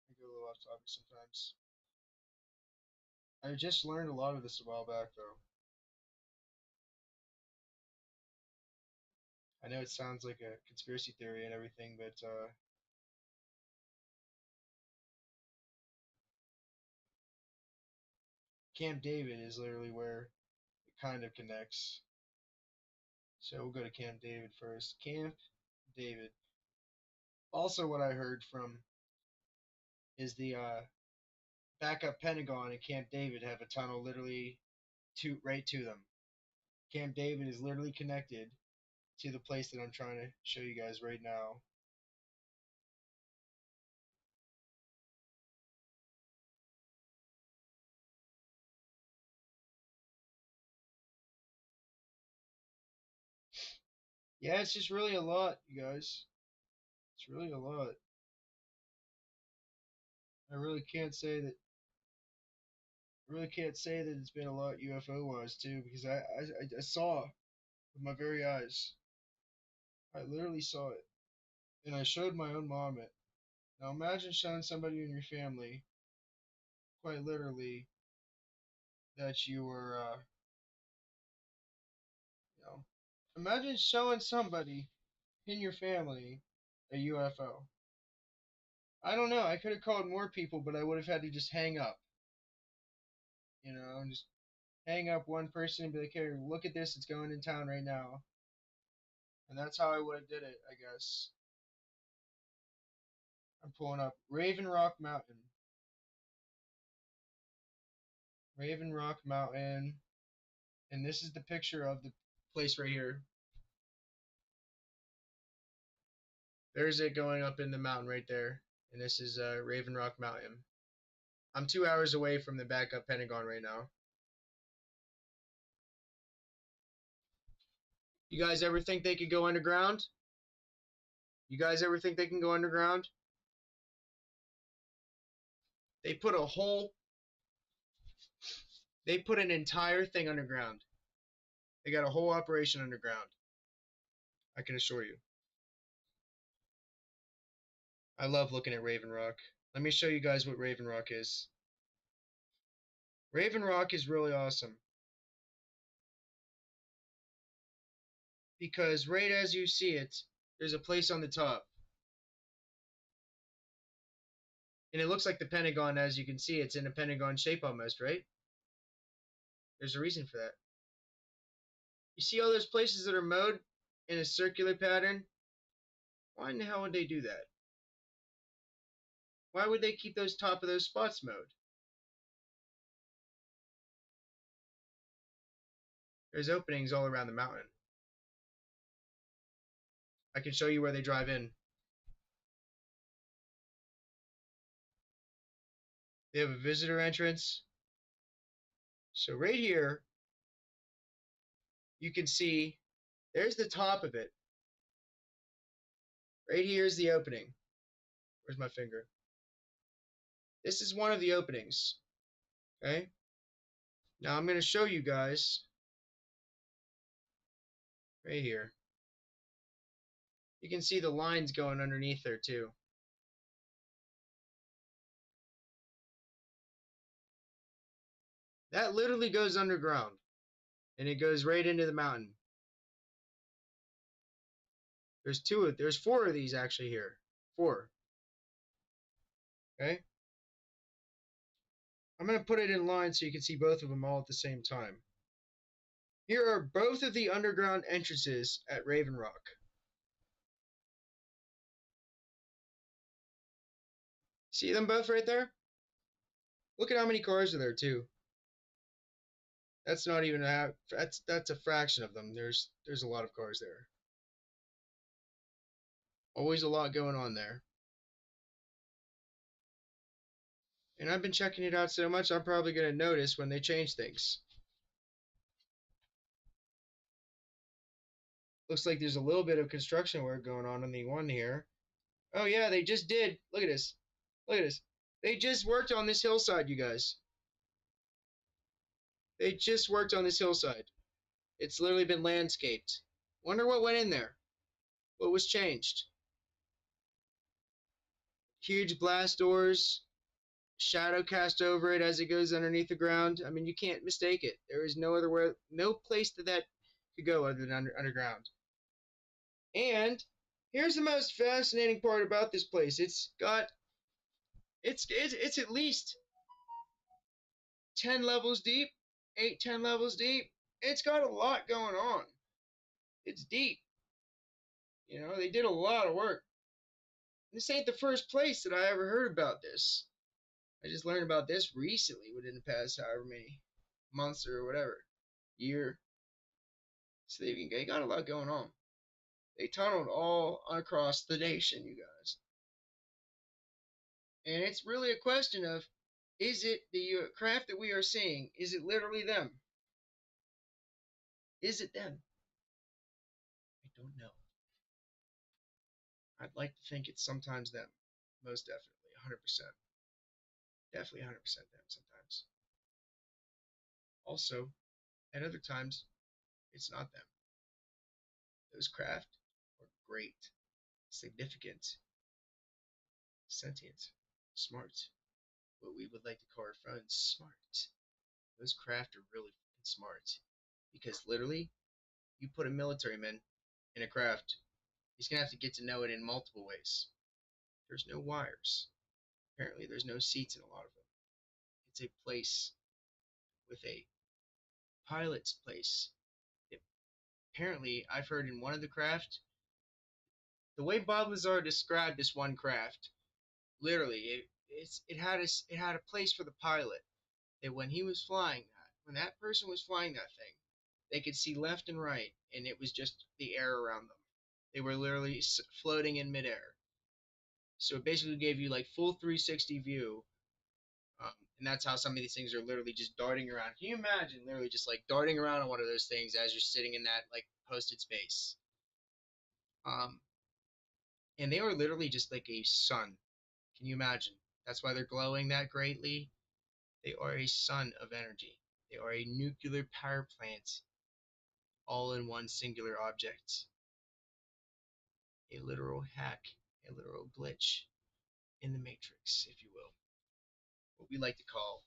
Speaker 1: I go a little off topic sometimes. I just learned a lot of this a while back, though. I know it sounds like a conspiracy theory and everything, but Camp David is literally where it kind of connects. So we'll go to Camp David first. Camp David. Also, what I heard from is the backup Pentagon and Camp David have a tunnel literally right to them. Camp David is literally connected to the place that I'm trying to show you guys right now. Yeah, it's just really a lot, you guys. It's really a lot. I really can't say that. I really can't say that it's been a lot UFO wise too, because I saw with my very eyes. I literally saw it, and I showed my own mom it. Now imagine showing somebody in your family, quite literally, that you were, you know, imagine showing somebody in your family a UFO. I don't know. I could have called more people, but I would have had to just hang up, and just hang up one person and be like, "Here, look at this. It's going in town right now." And that's how I would have did it, I guess. I'm pulling up Raven Rock Mountain. Raven Rock Mountain. And this is the picture of the place right here. There's it going up in the mountain right there. And this is Raven Rock Mountain. I'm 2 hours away from the backup Pentagon right now. You guys ever think they could go underground? You guys ever think they can go underground? They put a whole, they put an entire thing underground. They got a whole operation underground. I can assure you. I love looking at Raven Rock. Let me show you guys what Raven Rock is. Raven Rock is really awesome. Because right as you see it, there's a place on the top. And it looks like the Pentagon, as you can see, it's in a Pentagon shape almost, right? There's a reason for that. You see all those places that are mowed in a circular pattern? Why in the hell would they do that? Why would they keep those top of those spots mowed? There's openings all around the mountain. I can show you where they drive in. They have a visitor entrance. So right here, you can see, there's the top of it. Right here is the opening. Where's my finger? This is one of the openings. Okay? Now I'm going to show you guys right here. You can see the lines going underneath there too. That literally goes underground. And it goes right into the mountain. There's 4 of these actually here. 4. Okay? I'm going to put it in line so you can see both of them all at the same time. Here are both of the underground entrances at Raven Rock. See them both right there? Look at how many cars are there too. That's not even that's a fraction of them. There's a lot of cars there. Always a lot going on there. And I've been checking it out so much, I'm probably going to notice when they change things. Looks like there's a little bit of construction work going on the one here. Oh yeah, they just did. Look at this. Look at this. They just worked on this hillside, you guys. They just worked on this hillside. It's literally been landscaped. Wonder what went in there. What was changed? Huge blast doors. Shadow cast over it as it goes underneath the ground. I mean, you can't mistake it. There is no other way, no place that could go other than underground. And here's the most fascinating part about this place. It's at least 10 levels deep, 10 levels deep. It's got a lot going on. It's deep. You know, they did a lot of work. This ain't the first place that I ever heard about this. I just learned about this recently within the past however many months or whatever, year. So they got a lot going on. They tunneled all across the nation, you guys. And it's really a question of, is it the craft that we are seeing, is it literally them? Is it them? I don't know. I'd like to think it's sometimes them. Most definitely, 100%. Definitely 100% them sometimes. Also, at other times, it's not them. Those craft are great, significant, sentient, smart. What we would like to call our phones smart. Those craft are really smart. Because literally, you put a military man in a craft, he's going to have to get to know it in multiple ways. There's no wires. Apparently, there's no seats in a lot of them. It's a place with a pilot's place. It, apparently, I've heard in one of the craft, the way Bob Lazar described this one craft, literally, it had a place for the pilot. That when he was flying that, when that person was flying that thing, they could see left and right, and it was just the air around them. They were literally floating in midair. So it basically gave you like full 360 view. And that's how some of these things are literally just darting around. Can you imagine literally just like darting around on one of those things as you're sitting in that like posted space? Um, and they were literally just like a sun. Can you imagine? That's why they're glowing that greatly. They are a sun of energy. They are a nuclear power plant all in one singular object. A literal hack, a literal glitch in the matrix, if you will. What we like to call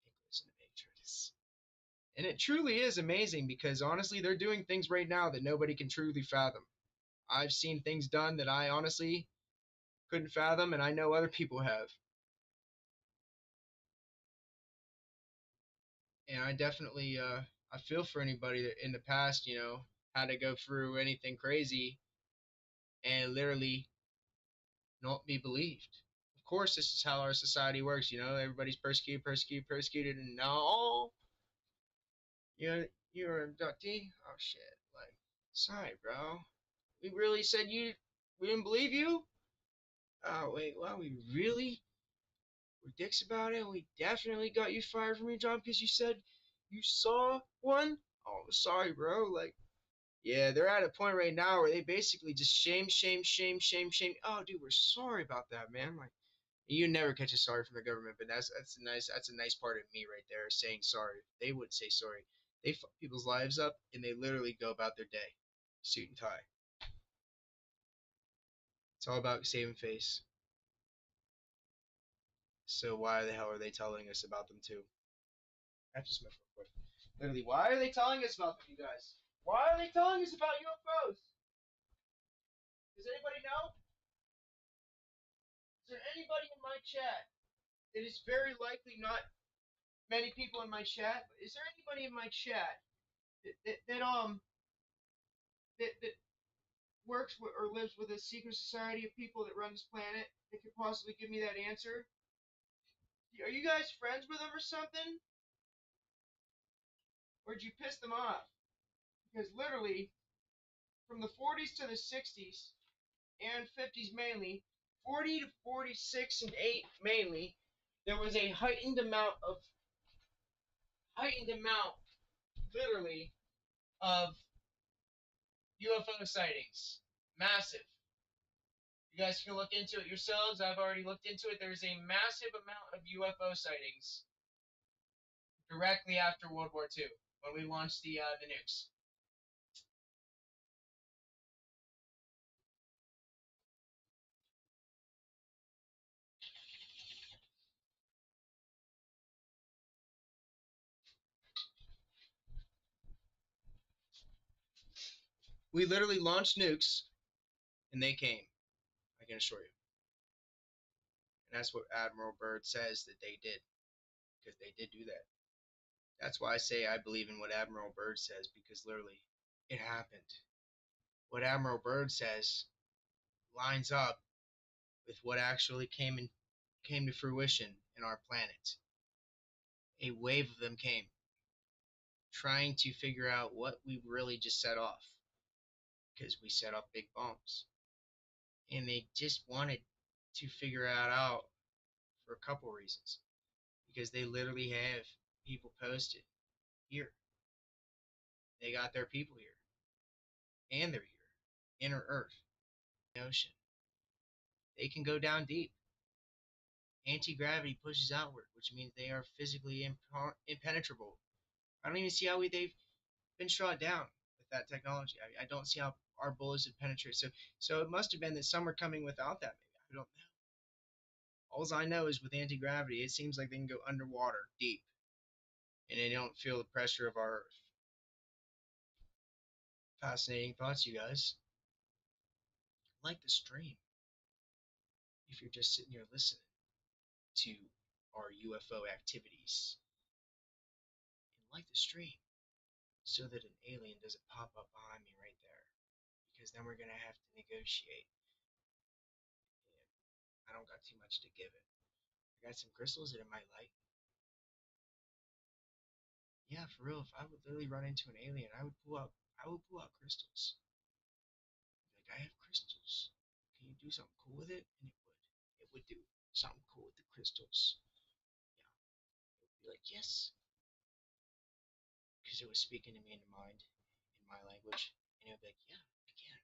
Speaker 1: a glitch in the matrix. And it truly is amazing because honestly, they're doing things right now that nobody can truly fathom. I've seen things done that I honestly couldn't fathom, and I know other people have. And I definitely, I feel for anybody that in the past, had to go through anything crazy and literally not be believed. Of course, this is how our society works. Everybody's persecuted, persecuted, persecuted, and now you're an abductee. Oh shit! Like, sorry, bro. We really said we didn't believe you. Oh wait, wow, we really were dicks about it. We definitely got you fired from your job because you said you saw one. Oh, sorry, bro. Like, yeah, they're at a point right now where they basically just shame, shame, shame, shame, shame. Oh, dude, we're sorry about that, man. Like, you never catch a sorry from the government, but that's a nice part of me right there, saying sorry. They would say sorry. They fuck people's lives up, and they literally go about their day, suit and tie. It's all about saving face. So why the hell are they telling us about them too? That's just my question. Literally, why are they telling us about them, you guys? Why are they telling us about UFOs? Does anybody know? Is there anybody in my chat? It is very likely not many people in my chat, but is there anybody in my chat that works with, or lives with a secret society of people that run this planet that could possibly give me that answer? Are you guys friends with them or something? Or did you piss them off? Because literally, from the 40s to the 60s and 50s mainly, 40 to 46 and 8 mainly, there was a heightened amount, literally, of UFO sightings. Massive. You guys can look into it yourselves. I've already looked into it. There's a massive amount of UFO sightings directly after World War II when we launched the nukes. We literally launched nukes, and they came. I can assure you. And that's what Admiral Byrd says that they did, because they did do that. That's why I say I believe in what Admiral Byrd says, because literally, it happened. What Admiral Byrd says lines up with what actually came to fruition in our planet. A wave of them came, trying to figure out what we really just set off, because we set off big bombs. And they just wanted to figure it out for a couple reasons. Because they literally have people posted here. They got their people here. And they're here. Inner Earth. The ocean. They can go down deep. Anti-gravity pushes outward, which means they are physically impenetrable. I don't even see how they've been shot down with that technology. I don't see how our bullets would penetrate. So it must have been that some are coming without that. Maybe I don't know. All I know is with anti-gravity, it seems like they can go underwater deep, and they don't feel the pressure of our Earth. Fascinating thoughts, you guys. Like the stream if you're just sitting here listening to our UFO activities.
Speaker 2: like the stream so that an alien doesn't pop up behind me right there, because then we're gonna have to negotiate. And I don't got too much to give it. I got some crystals that it might like. Yeah, for real. If I would literally run into an alien, I would pull out crystals. Like, I have crystals. Can you do something cool with it? And it would. It would do something cool with the crystals. Yeah. It would be like, yes, because it was speaking to me in mind, in my language, and it would be like, yeah, I can.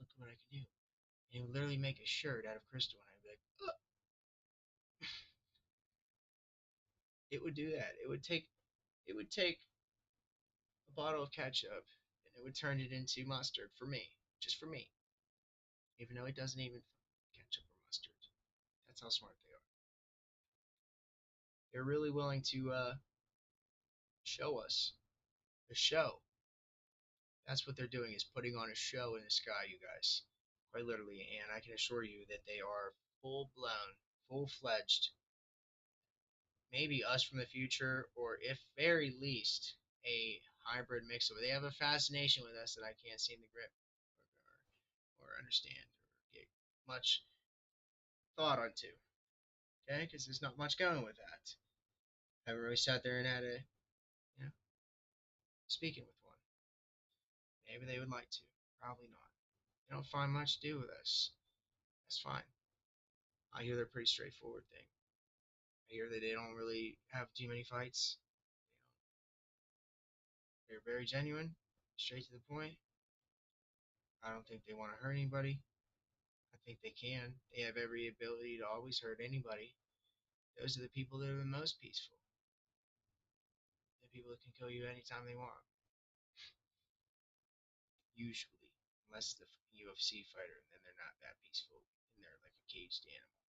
Speaker 2: Look at what I can do. And it would literally make a shirt out of crystal, and I'd be like, oh. It would do that. It would take a bottle of ketchup, and it would turn it into mustard for me, just for me, even though it doesn't even ketchup or mustard. That's how smart they are. They're really willing to show us a show. That's what they're doing, is putting on a show in the sky, you guys. Quite literally, and I can assure you that they are full blown, full fledged, maybe us from the future, or if very least, a hybrid mix of it. They have a fascination with us that I can't seem to grip or understand or get much thought onto. Okay, because there's not much going with that. I haven't really sat there and had a, speaking with one. Maybe they would like to. Probably not. They don't find much to do with us. That's fine. I hear they're pretty straightforward thing. I hear that they don't really have too many fights. They're very genuine, straight to the point. I don't think they want to hurt anybody. I think they can. They have every ability to always hurt anybody. Those are the people that are the most peaceful. The people that can kill you anytime they want. Usually. Unless the UFC fighter, and then they're not that peaceful. And they're like a caged animal.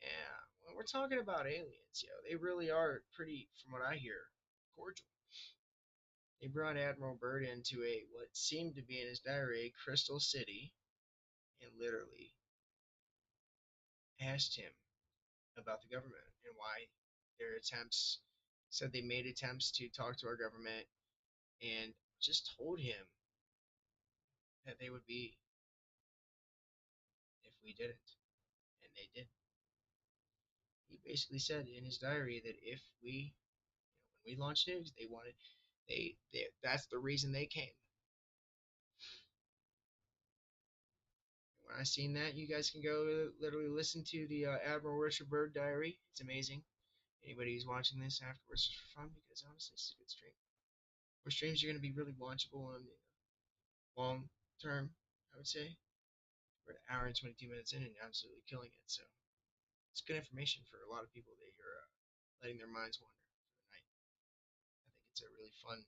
Speaker 2: Yeah, when we're talking about aliens, they really are pretty, from what I hear, cordial. They brought Admiral Byrd into a what seemed to be in his diary a crystal city, and literally asked him about the government and why their attempts said they made attempts to talk to our government, and just told him that they would be if we didn't, and they did. He basically said in his diary that if we, when we launched nukes, they wanted, they that's the reason they came. When I seen that, you guys can go literally listen to the Admiral Richard Byrd diary. It's amazing. Anybody who's watching this afterwards, just for fun, because honestly, it's a good stream. Or streams are going to be really watchable and long term, I would say. We're an hour and 22 minutes in and absolutely killing it. So it's good information for a lot of people that are letting their minds wander for the night. I think it's a really fun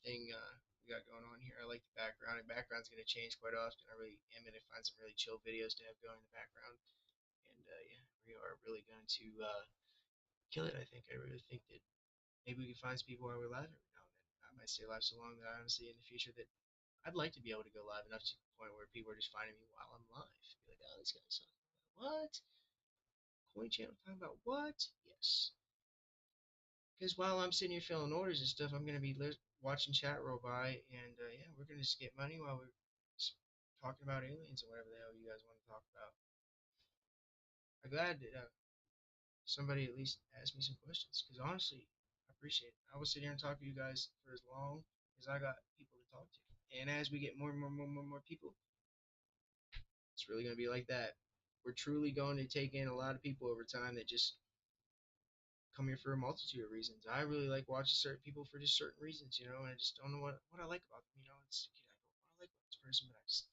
Speaker 2: thing we got going on here. I like the background. The background's going to change quite often. I really am going to find some really chill videos to have going in the background. And yeah, we are really going to kill it. I think. I really think that maybe we can find some people while we're live every now and then. I might stay live so long that I honestly, in the future, that I'd like to be able to go live enough to the point where people are just finding me while I'm live. Be like, oh, this guy's talking about what? Coin channel talking about what? Yes. Because while I'm sitting here filling orders and stuff, I'm gonna be watching chat roll by, and yeah, we're gonna just get money while we're talking about aliens or whatever the hell you guys want to talk about. I'm glad that somebody at least asked me some questions, because honestly, I appreciate it. I will sit here and talk to you guys for as long as I got people to talk to, and as we get more and more people, it's really gonna be like that. We're truly going to take in a lot of people over time that just come here for a multitude of reasons. I really like watching certain people for just certain reasons, and I just don't know what I like about them. It's I go, what I like about this person, but I just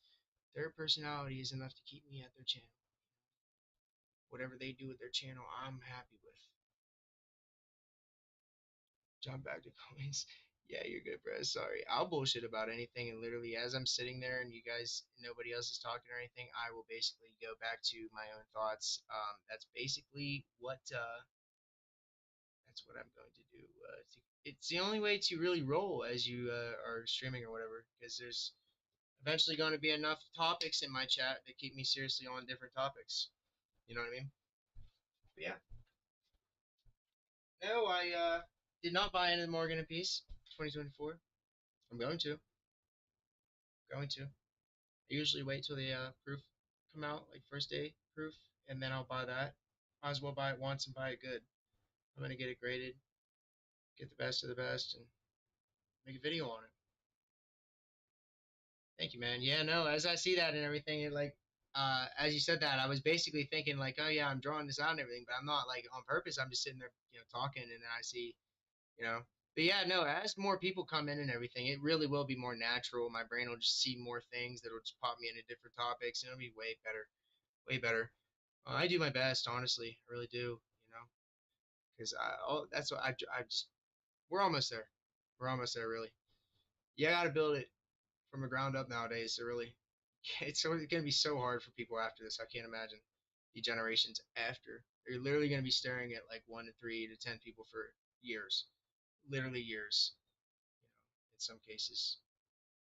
Speaker 2: their personality is enough to keep me at their channel. Whatever they do with their channel, I'm happy with. Jump back to coins. Yeah, you're good, bro. Sorry. I'll bullshit about anything, and literally, as I'm sitting there and you guys, nobody else is talking or anything, I will basically go back to my own thoughts. That's basically that's what I'm going to do. It's the only way to really roll as you are streaming or whatever, because there's eventually going to be enough topics in my chat that keep me seriously on different topics. You know what I mean? But yeah, No, I did not buy into the Morgan and Peace 2024. I'm going to. Going to. I usually wait till the proof come out, like first day proof, and then I'll buy that. Might as well buy it once and buy it good. I'm gonna get it graded, get the best of the best, and make a video on it. Thank you, man. Yeah, no, as I see that and everything, it like, as you said that, I was basically thinking like, oh yeah, I'm drawing this out and everything, but I'm not like on purpose. I'm just sitting there, talking, and then I see, you know. But yeah, no, as more people come in and everything, it really will be more natural. My brain will just see more things that'll just pop me into different topics, and it'll be way better, way better. I do my best, honestly, I really do, because that's what I just, we're almost there. We're almost there, really. You gotta build it from the ground up nowadays. So really, it's going to be so hard for people after this. I can't imagine the generations after. They're literally going to be staring at like 1 to 3 to 10 people for years, literally years. In some cases,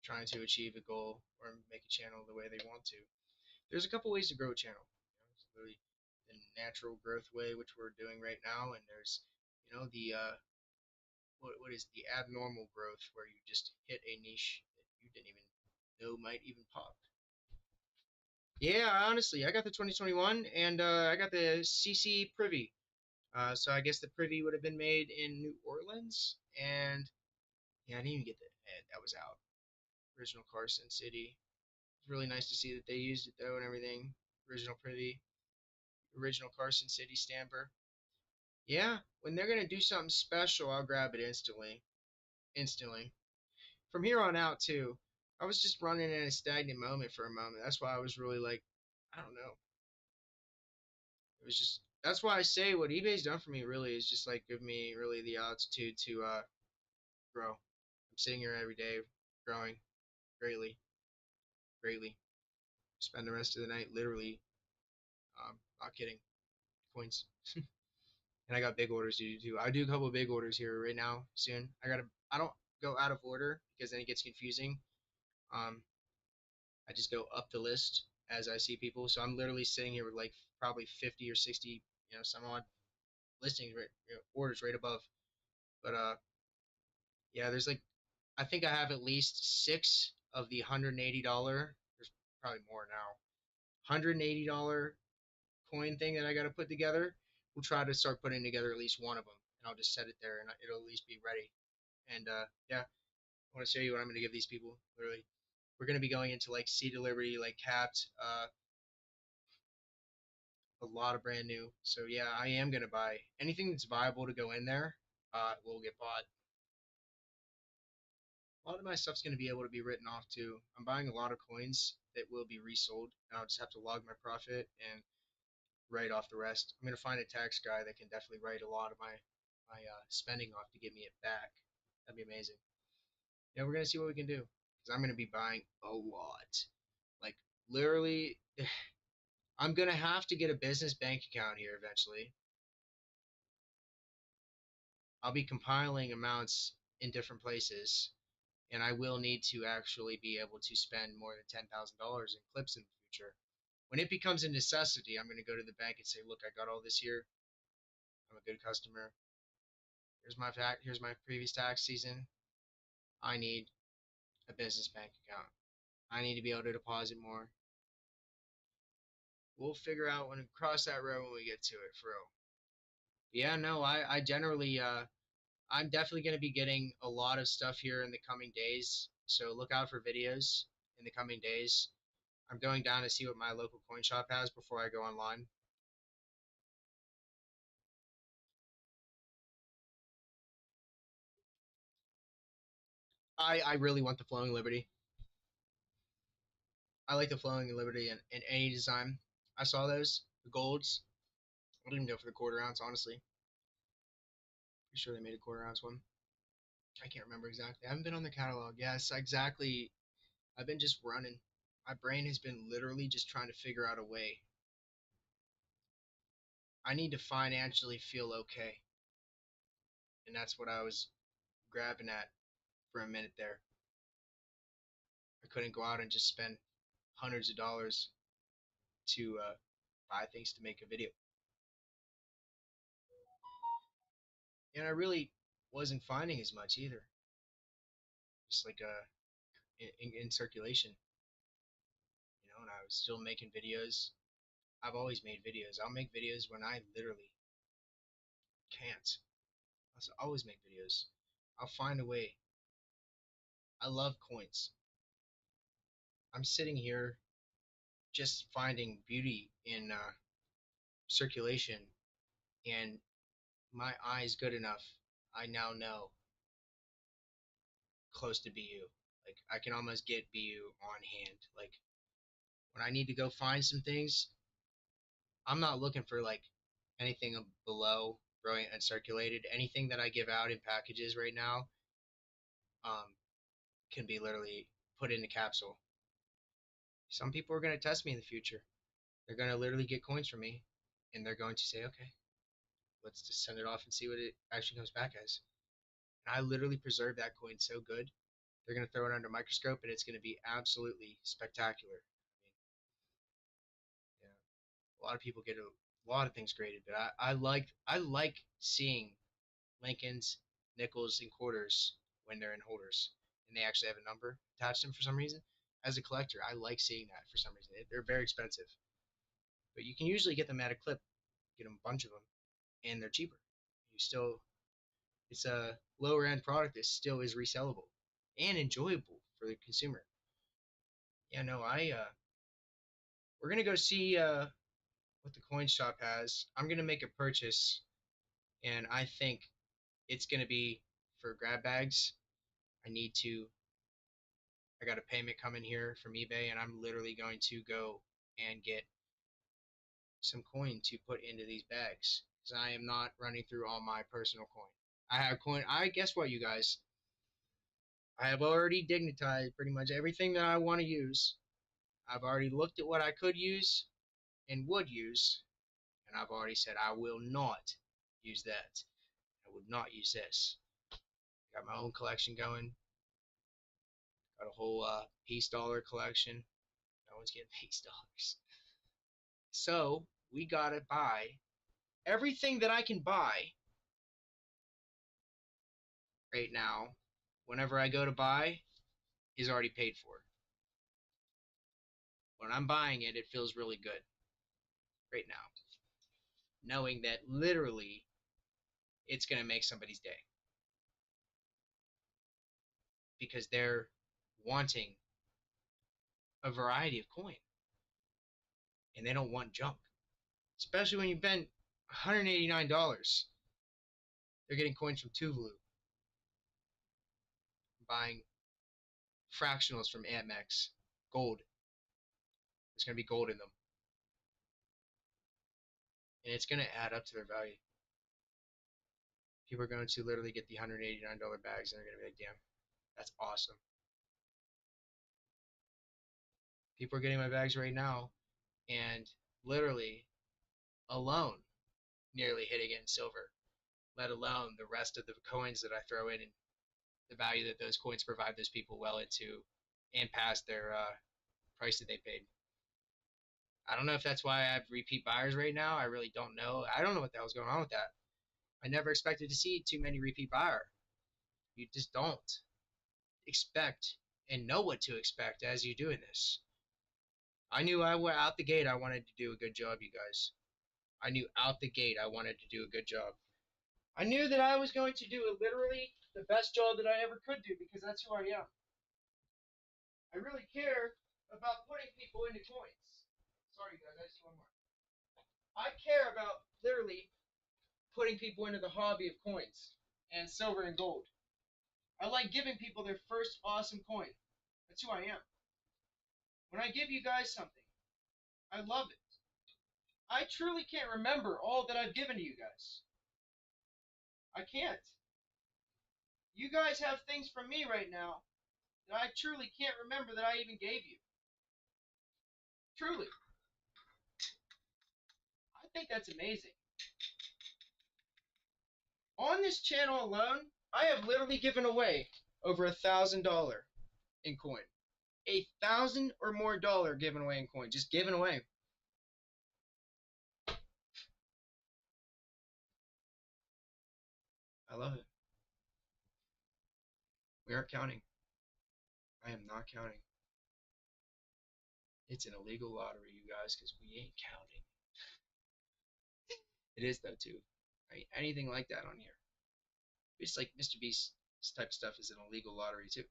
Speaker 2: trying to achieve a goal or make a channel the way they want to. There's a couple ways to grow a channel. It's literally the natural growth way, which we're doing right now, and there's the what is the abnormal growth where you just hit a niche that you didn't even know might even pop. Yeah, honestly, I got the 2021 and I got the CC Privy. So I guess the Privy would have been made in New Orleans, and yeah, I didn't even get the ad that was out. Original Carson City. It's really nice to see that they used it though and everything. Original Privy, original Carson City stamper. Yeah, when they're gonna do something special, I'll grab it instantly. Instantly. From here on out too, I was just running in a stagnant moment for a moment. That's why I was really like, I don't know. It was just that's why I say what eBay's done for me really is just like give me really the altitude to grow. I'm sitting here every day growing greatly, greatly. Spend the rest of the night literally not kidding coins. And I got big orders to do too. I do a couple of big orders here right now soon. I don't go out of order because then it gets confusing. Um I just go up the list as I see people. So I'm literally sitting here with like probably 50 or 60, some odd listings right, orders right above. But yeah, there's like I think I have at least six of the $180. There's probably more now. $180 coin thing that I got to put together. We'll try to start putting together at least one of them, and I'll just set it there, and it'll at least be ready. And yeah, I want to show you what I'm going to give these people. Literally, we're going to be going into like Sea to Liberty, like capped, a lot of brand new. So yeah, I am going to buy anything that's viable to go in there. Will get bought. A lot of my stuff's going to be able to be written off too. I'm buying a lot of coins that will be resold, and I'll just have to log my profit and write off the rest. I'm going to find a tax guy that can definitely write a lot of my spending off to get me it back. That'd be amazing. Yeah, we're going to see what we can do because I'm going to be buying a lot. Like literally, I'm going to have to get a business bank account here eventually. I'll be compiling amounts in different places, and I will need to actually be able to spend more than $10,000 in clips in the future. When it becomes a necessity, I'm going to go to the bank and say, "Look, I got all this here. I'm a good customer. Here's my previous tax season. I need a business bank account. I need to be able to deposit more." We'll figure out when we cross that road when we get to it, for real. Yeah, no, I generally I'm definitely going to be getting a lot of stuff here in the coming days. So look out for videos in the coming days. I'm going down to see what my local coin shop has before I go online. I really want the Flowing Liberty. I like the Flowing Liberty in any design. I saw those, the golds. I didn't even go for the quarter ounce, honestly. Pretty sure they made a quarter ounce one. I can't remember exactly. I haven't been on the catalog. Yes, exactly. I've been just running. My brain has been literally just trying to figure out a way. I need to financially feel okay. And that's what I was grabbing at for a minute there. I couldn't go out and just spend hundreds of dollars to buy things to make a video. and I really wasn't finding as much either. Just like in circulation, and I was still making videos. I've always made videos. I'll make videos when I literally can't. I'll always make videos. I'll find a way. I love coins. I'm sitting here just finding beauty in circulation, and my eye's good enough. I now know close to BU. Like I can almost get BU on hand. Like when I need to go find some things, I'm not looking for like anything below brilliant uncirculated. Anything that I give out in packages right now um, can be literally put in a capsule. Some people are going to test me in the future. They're going to literally get coins from me, and they're going to say, okay, let's just send it off and see what it actually comes back as. And I literally preserve that coin so good. They're going to throw it under a microscope, and it's going to be absolutely spectacular. I mean, yeah, a lot of people get a lot of things graded, but I like seeing Lincolns, nickels, and quarters when they're in holders and they actually have a number attached to them for some reason. As a collector, I like seeing that for some reason. They're very expensive, but you can usually get them at a clip, get them a bunch of them, and they're cheaper. You still, it's a lower end product that still is resellable and enjoyable for the consumer. Yeah, no, we're gonna go see what the coin shop has. I'm gonna make a purchase, and I think it's gonna be for grab bags. I need to I got a payment coming here from eBay, and I'm literally going to go and get some coin to put into these bags because I am not running through all my personal coin. I have coin. I guess what, you guys? I have already dignitized pretty much everything that I want to use. I've already looked at what I could use and would use, and I've already said I will not use that. I would not use this. Got my own collection going. Got a whole piece dollar collection. No one's getting piece dollars. So we gotta buy everything that I can buy right now. Whenever I go to buy, is already paid for. When I'm buying it, it feels really good right now, knowing that literally it's gonna make somebody's day because they're wanting a variety of coin and they don't want junk. Especially when you spend $189. They're getting coins from Tuvalu, buying fractionals from Amex, gold. There's going to be gold in them. And it's going to add up to their value. People are going to literally get the $189 bags and they're going to be like, damn, that's awesome. People are getting my bags right now and literally alone nearly hitting it in silver, let alone the rest of the coins that I throw in and the value that those coins provide those people well into and past their price that they paid. I don't know if that's why I have repeat buyers right now. I really don't know. I don't know what the hell's going on with that. I never expected to see too many repeat buyer. You just don't expect and know what to expect as you're doing this. I knew I went out the gate I wanted to do a good job, you guys. I knew out the gate I wanted to do a good job. I knew that I was going to do literally the best job that I ever could do because that's who I am. I really care about putting people into coins. Sorry guys, I see one more. I care about literally putting people into the hobby of coins and silver and gold. I like giving people their first awesome coin. That's who I am. When I give you guys something, I love it. I truly can't remember all that I've given to you guys. I can't. You guys have things from me right now that I truly can't remember that I even gave you. Truly. I think that's amazing. On this channel alone, I have literally given away over $1,000 in coin. $1,000 or more given away in coin. Just given away. love it. We aren't counting. I am not counting. It's an illegal lottery, you guys, because we ain't counting. It is though too. Right? Anything like that on here. It's like Mr. Beast type stuff is an illegal lottery too.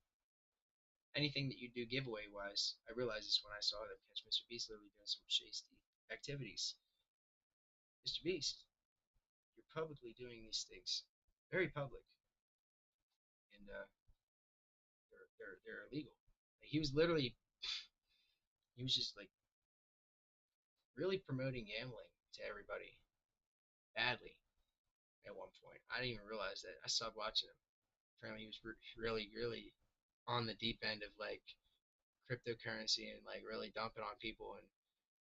Speaker 2: Anything that you do giveaway wise, I realized this when I saw them catch Mr. Beast literally doing some shady activities. Mr. Beast, you're publicly doing these things, very public, and they're illegal. Like, he was literally he was just like really promoting gambling to everybody badly at one point. I didn't even realize that. I stopped watching him. Apparently, he was really on the deep end of like cryptocurrency and like really dumping on people. And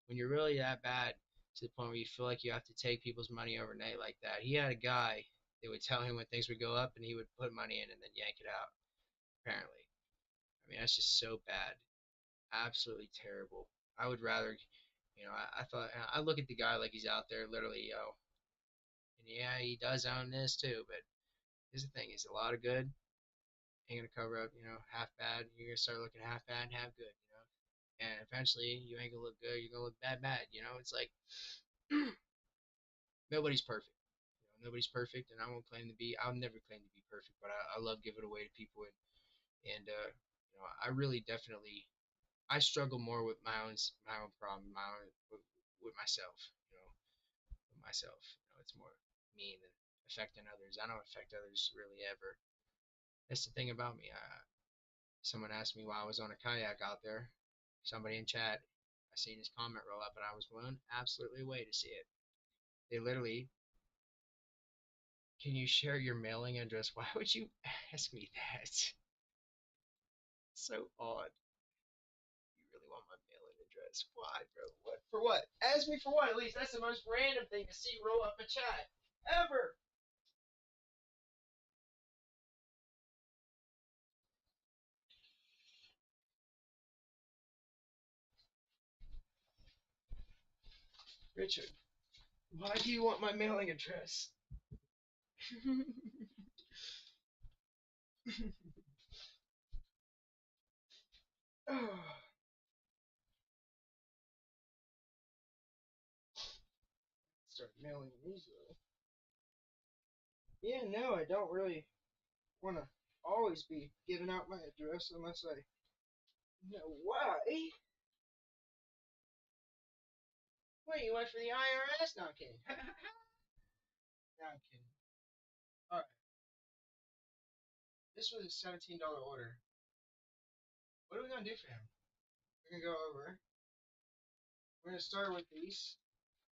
Speaker 2: when you're really that bad to the point where you feel like you have to take people's money overnight like that, he had a guy that would tell him when things would go up and he would put money in and then yank it out. Apparently, I mean that's just so bad, absolutely terrible. I would rather, I thought I look at the guy like he's out there literally, and yeah, he does own this too. But here's the thing: is a lot of good ain't gonna cover up, half bad. You're gonna start looking half bad and half good. And eventually you ain't gonna look good. You're gonna look bad. It's like nobody's perfect. Nobody's perfect, and I won't claim to be. I'll never claim to be perfect, but I love giving it away to people, and I really definitely I struggle more with my own problem, my own with myself. With myself. It's more me than affecting others. I don't affect others really ever. That's the thing about me. Someone asked me why I was on a kayak out there. Somebody in chat, I seen his comment roll up, and I was blown absolutely away to see it. They literally, can you share your mailing address? Why would you ask me that? So odd. You really want my mailing address? Why, bro? What? For what? Ask me for what? At least that's the most random thing to see roll up a chat ever. Richard, why do you want my mailing address? Oh, start mailing these though. Yeah, no, I don't really want to always be giving out my address unless I know why. Wait, you went for the IRS? No, I'm kidding. No, I'm kidding. Alright, this was a $17 order. What are we gonna do for him? We're gonna go over. We're gonna start with these.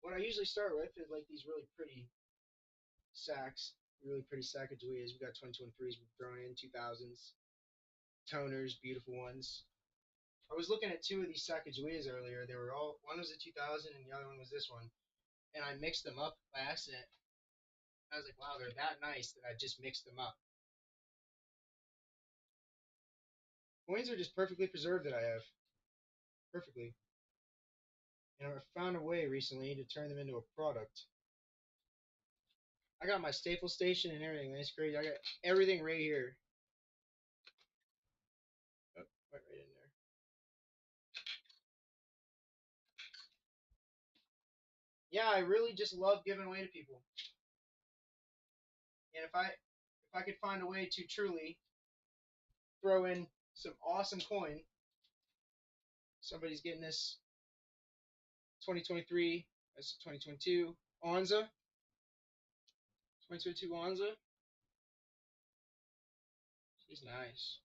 Speaker 2: What I usually start with is like these really pretty sacks. Really pretty Sacagaweas. We got 2023s we've thrown in, 2000s. Toners, beautiful ones. I was looking at two of these Sacagaweas earlier. They were all, one was a 2000 and the other one was this one. And I mixed them up by accident. I was like, wow, they're that nice that I just mixed them up. Coins are just perfectly preserved that I have. Perfectly. And I found a way recently to turn them into a product. I got my staple station and everything. That's crazy. I got everything right here. Oh, right in there. Yeah, I really just love giving away to people. And if I could find a way to truly throw in some awesome coin, somebody's getting this 2023, that's 2022 Onza, 2022 Onza. She's nice.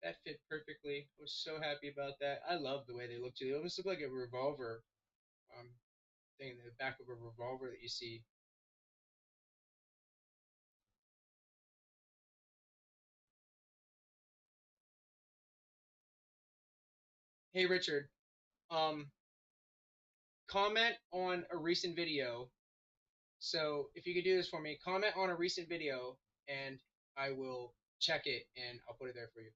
Speaker 2: That fit perfectly. I was so happy about that. I love the way they look too. They almost look like a revolver um, thing in the back of a revolver that you see. Hey Richard, um, comment on a recent video. So if you could do this for me, comment on a recent video and I will check it and I'll put it there for you.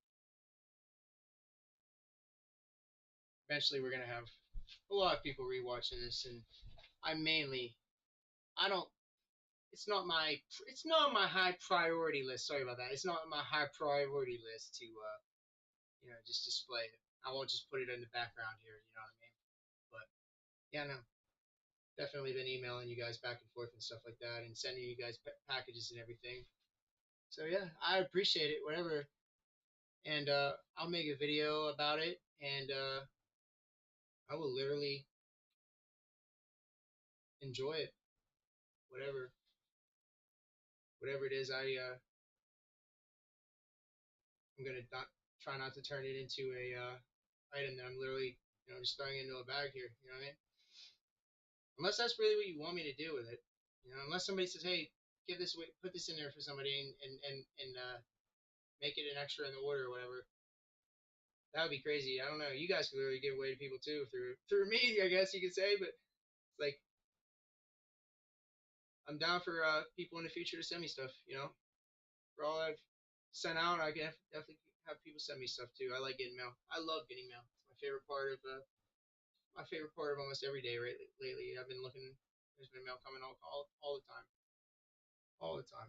Speaker 2: Eventually we're gonna have a lot of people rewatching this, and I mainly I don't
Speaker 1: it's not my high priority list. Sorry about that. It's not my high priority list to just display it. I won't just put it in the background here. You know what I mean? But yeah, no, definitely been emailing you guys back and forth and stuff like that, and sending you guys packages and everything. So yeah, I appreciate it. Whatever, and I'll make a video about it, and I will literally enjoy it. Whatever, whatever it is, I'm gonna try not to turn it into a item that I'm literally just throwing into a bag here. You know what I mean? Unless that's really what you want me to do with it. Unless somebody says, hey, give this away, put this in there for somebody, and make it an extra in the order or whatever. That would be crazy. I don't know. You guys could literally give away to people too through me, I guess you could say. But it's like I'm down for people in the future to send me stuff. For all I've sent out, I can definitely have people send me stuff too. I like getting mail. I love getting mail. It's my favorite part of almost every day right lately. I've been looking. There's been mail coming all the time, all the time.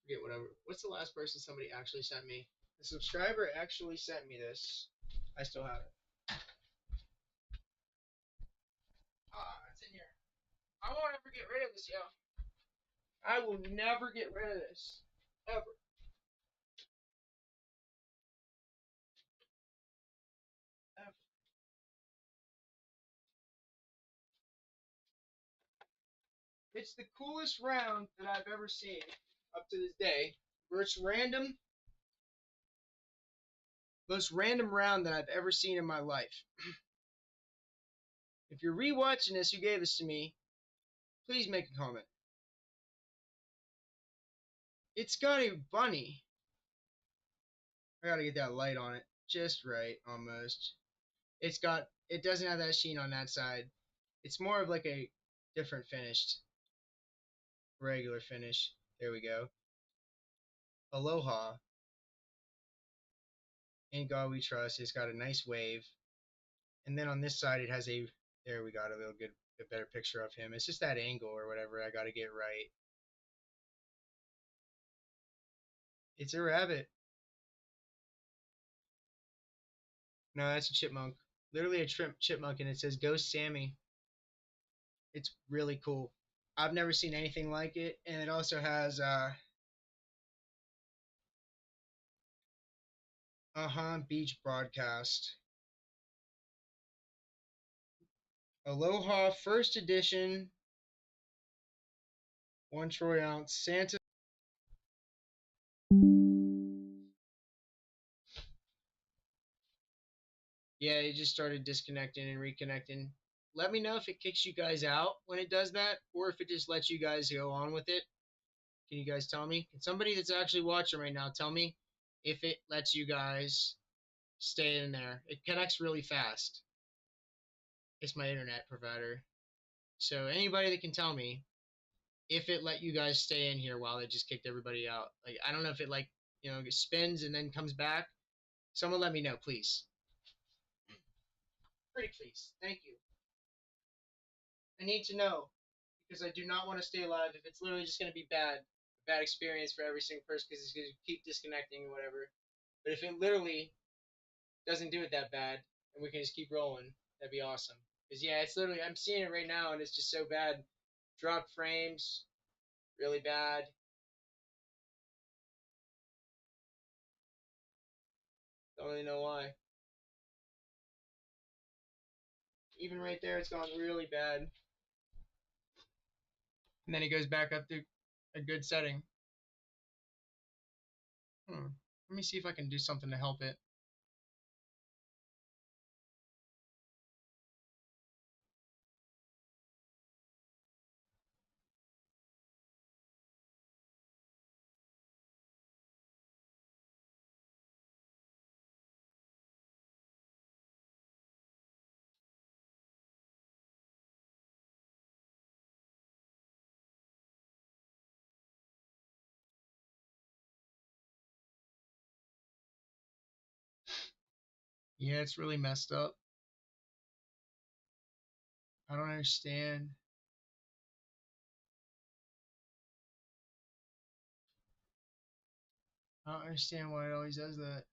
Speaker 1: Forget whatever. What's the last person somebody actually sent me? The subscriber actually sent me this. I still have it. It's in here. I won't ever get rid of this, yo. I will never get rid of this. Ever. Ever. It's the coolest round that I've ever seen up to this day. Where it's random. Most random round that I've ever seen in my life. If you're rewatching this, you gave this to me, please make a comment. It's got a bunny. I gotta get that light on it. Just right, almost. It doesn't have that sheen on that side. It's more of like a different finished, regular finish. There we go. Aloha. In God we trust. It's got a nice wave. And then on this side, it has there we got a better picture of him. It's just that angle or whatever I gotta get right. It's a rabbit. No, that's a chipmunk. Literally a chipmunk, and it says Ghost Sammy. It's really cool. I've never seen anything like it, and it also has beach broadcast. Aloha first edition, 1 troy ounce Santa. Yeah, it just started disconnecting and reconnecting. Let me know if it kicks you guys out when it does that, or if it just lets you guys go on with it. Can you guys tell me? Can somebody that's actually watching right now tell me if it lets you guys stay in there? It connects really fast. It's my internet provider. So anybody that can tell me if it let you guys stay in here while it just kicked everybody out. Like I don't know if it spins and then comes back. Someone let me know, please. Pretty please. Thank you. I need to know because I do not want to stay alive if it's literally just going to be bad. A bad experience for every single person because it's going to keep disconnecting or whatever. But if it literally doesn't do it that bad and we can just keep rolling, that'd be awesome. Because yeah, it's literally I'm seeing it right now and it's just so bad. Dropped frames, really bad. Don't really know why. Even right there, it's gone really bad. And then it goes back up to a good setting. Let me see if I can do something to help it. Yeah, it's really messed up. I don't understand.
Speaker 2: I don't understand why it always does that.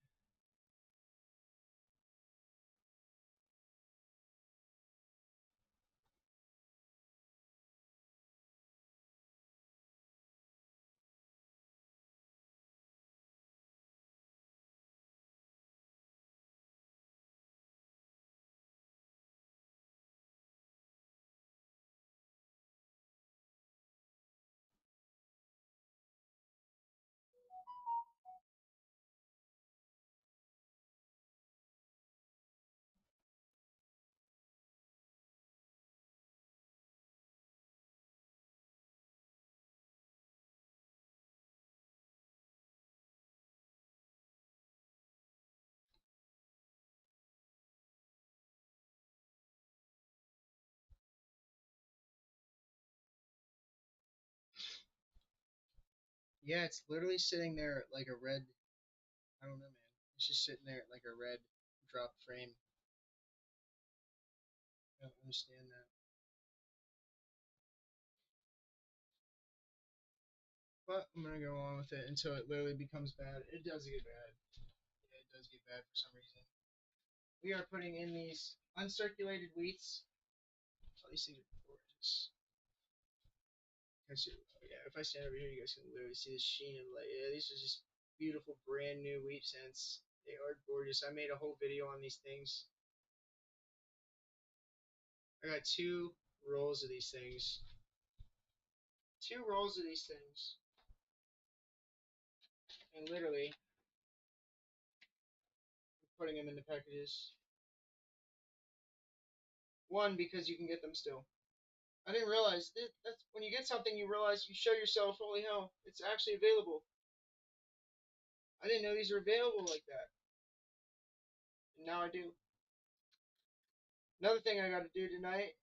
Speaker 2: Yeah, it's literally sitting there like a red. I don't know, man. It's just sitting there like a red drop frame. I don't understand that. But I'm gonna go on with it until it literally becomes bad. It does get bad. Yeah, it does get bad for some reason. We are putting in these uncirculated wheats. All these things are gorgeous. Yeah, if I stand over here, you guys can literally see the sheen of light. Yeah, these are just beautiful, brand new wheat scents. They are gorgeous. I made a whole video on these things. I got 2 rolls of these things. 2 rolls of these things. And literally, I'm putting them in the packages. One, because you can get them still. I didn't realize that's when you get something, you realize you show yourself, holy hell, it's actually available. I didn't know these were available like that. And now I do. Another thing I gotta do tonight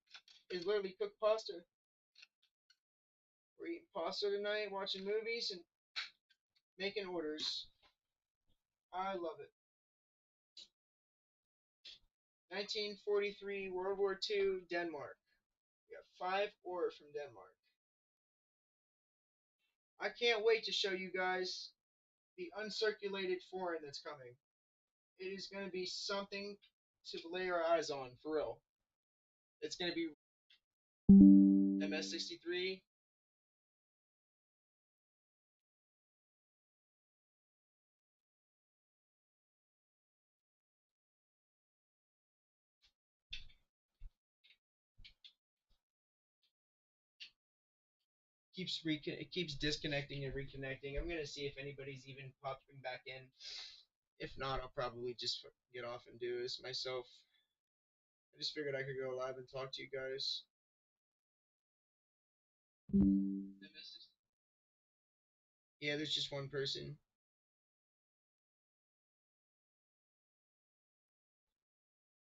Speaker 2: is literally cook pasta. We're eating pasta tonight, watching movies, and making orders. I love it. 1943, World War II, Denmark. We got 5 ore from Denmark. I can't wait to show you guys the uncirculated foreign that's coming. It is going to be something to lay our eyes on, for real. It's going to be MS-63. It keeps disconnecting and reconnecting. I'm gonna see if anybody's even popping back in. If not, I'll probably just get off and do this myself. I just figured I could go live and talk to you guys. Yeah, there's just one person.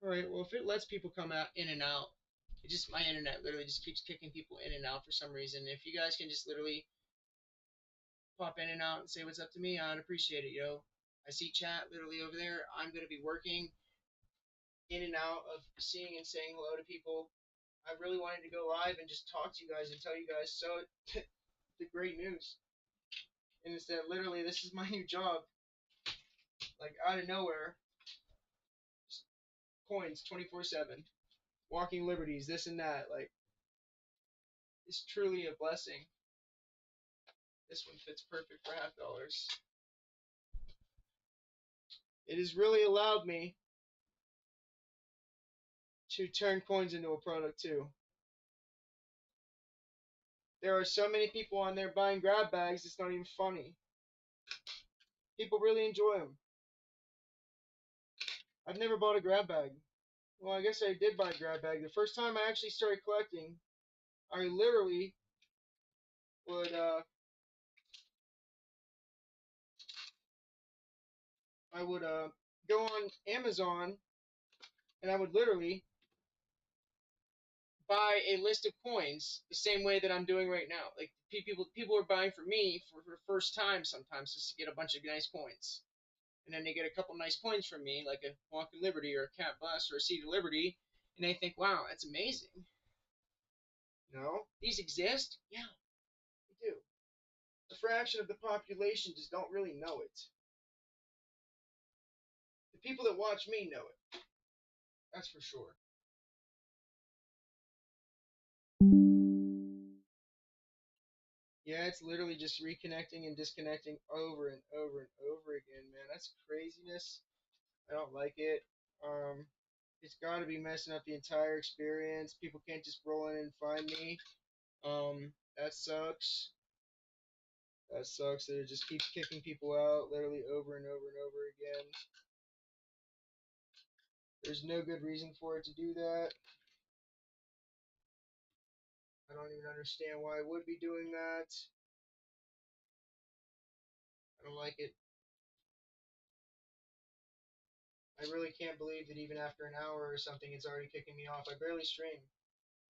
Speaker 2: Alright, well, if it lets people come out in and out, it just, my internet literally just keeps kicking people in and out for some reason. If you guys can just literally pop in and out and say what's up to me, I'd appreciate it, yo. I see chat literally over there. I'm going to be working in and out of seeing and saying hello to people. I really wanted to go live and just talk to you guys and tell you guys the great news. And instead, literally, this is my new job. Like, out of nowhere, just coins 24/7. Walking liberties, this and that. Like, it's truly a blessing. This one fits perfect for $half. It has really allowed me to turn coins into a product, too. There are so many people on there buying grab bags, it's not even funny. People really enjoy them. I've never bought a grab bag. Well, I guess I did buy a grab bag. The first time I actually started collecting, I literally would go on Amazon and I would literally buy a list of coins the same way that I'm doing right now. Like people are buying for me for the first time sometimes just to get a bunch of nice coins. And then they get a couple nice coins from me, like a Walking Liberty or a Cat Bus or a Seed of Liberty, and they think, wow, that's amazing. No, these exist? Yeah, they do. A fraction of the population just don't really know it. people that watch me know it. That's for sure. Yeah, it's literally just reconnecting and disconnecting over and over and over again, man. That's craziness. I don't like it. Um, it's got to be messing up the entire experience. People can't just roll in and find me. That sucks. That sucks that it just keeps kicking people out literally over and over and over again. There's no good reason for it to do that. I don't even understand why it would be doing that. I don't like it. I really can't believe that even after an hour or something, it's already kicking me off. I barely stream,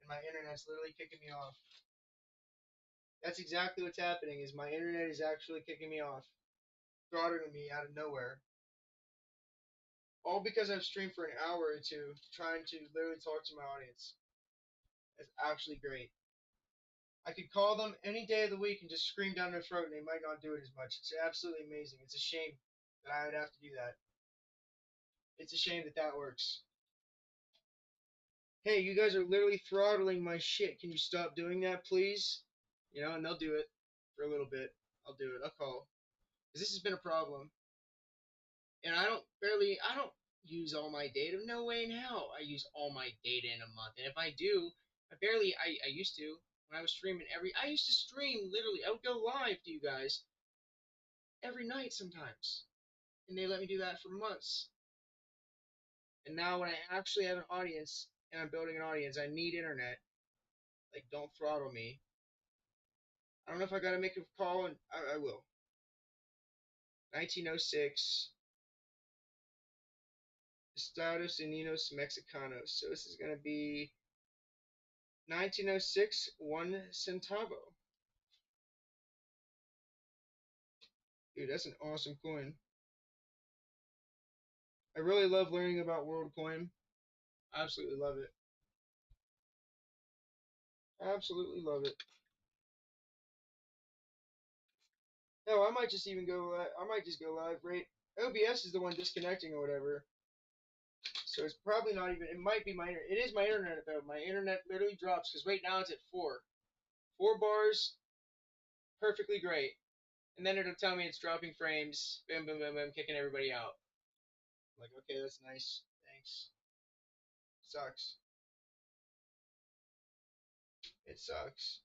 Speaker 2: and my internet's literally kicking me off. That's exactly what's happening. Is my internet is actually kicking me off, throttling me out of nowhere. All because I've streamed for an hour or two, trying to literally talk to my audience. It's actually great. I could call them any day of the week and just scream down their throat, and they might not do it as much. It's absolutely amazing. It's a shame that I would have to do that. It's a shame that that works. Hey, you guys are literally throttling my shit. Can you stop doing that, please? You know, and they'll do it for a little bit. I'll do it. I'll call. Because this has been a problem. And I don't use all my data. No way in hell I use all my data in a month. And if I do, I used to, when I was streaming I used to stream literally, I would go live to you guys every night sometimes. And they let me do that for months. And now when I actually have an audience and I'm building an audience, I need internet. Like, don't throttle me. I don't know if I gotta make a call, and I will. 1906, Estados Unidos Mexicanos. So this is gonna be 1906, 1 centavo. Dude, that's an awesome coin. I really love learning about WorldCoin. Absolutely love it. Absolutely love it. No, I might just even go. I might just go live. Right? OBS is the one disconnecting or whatever. So it's probably not even. It might be my. It is my internet though. My internet literally drops because right now it's at 4. 4 bars, perfectly great. And then it'll tell me it's dropping frames. Boom, boom, boom, boom, kicking everybody out. I'm like, okay, that's nice. Thanks. Sucks. It sucks.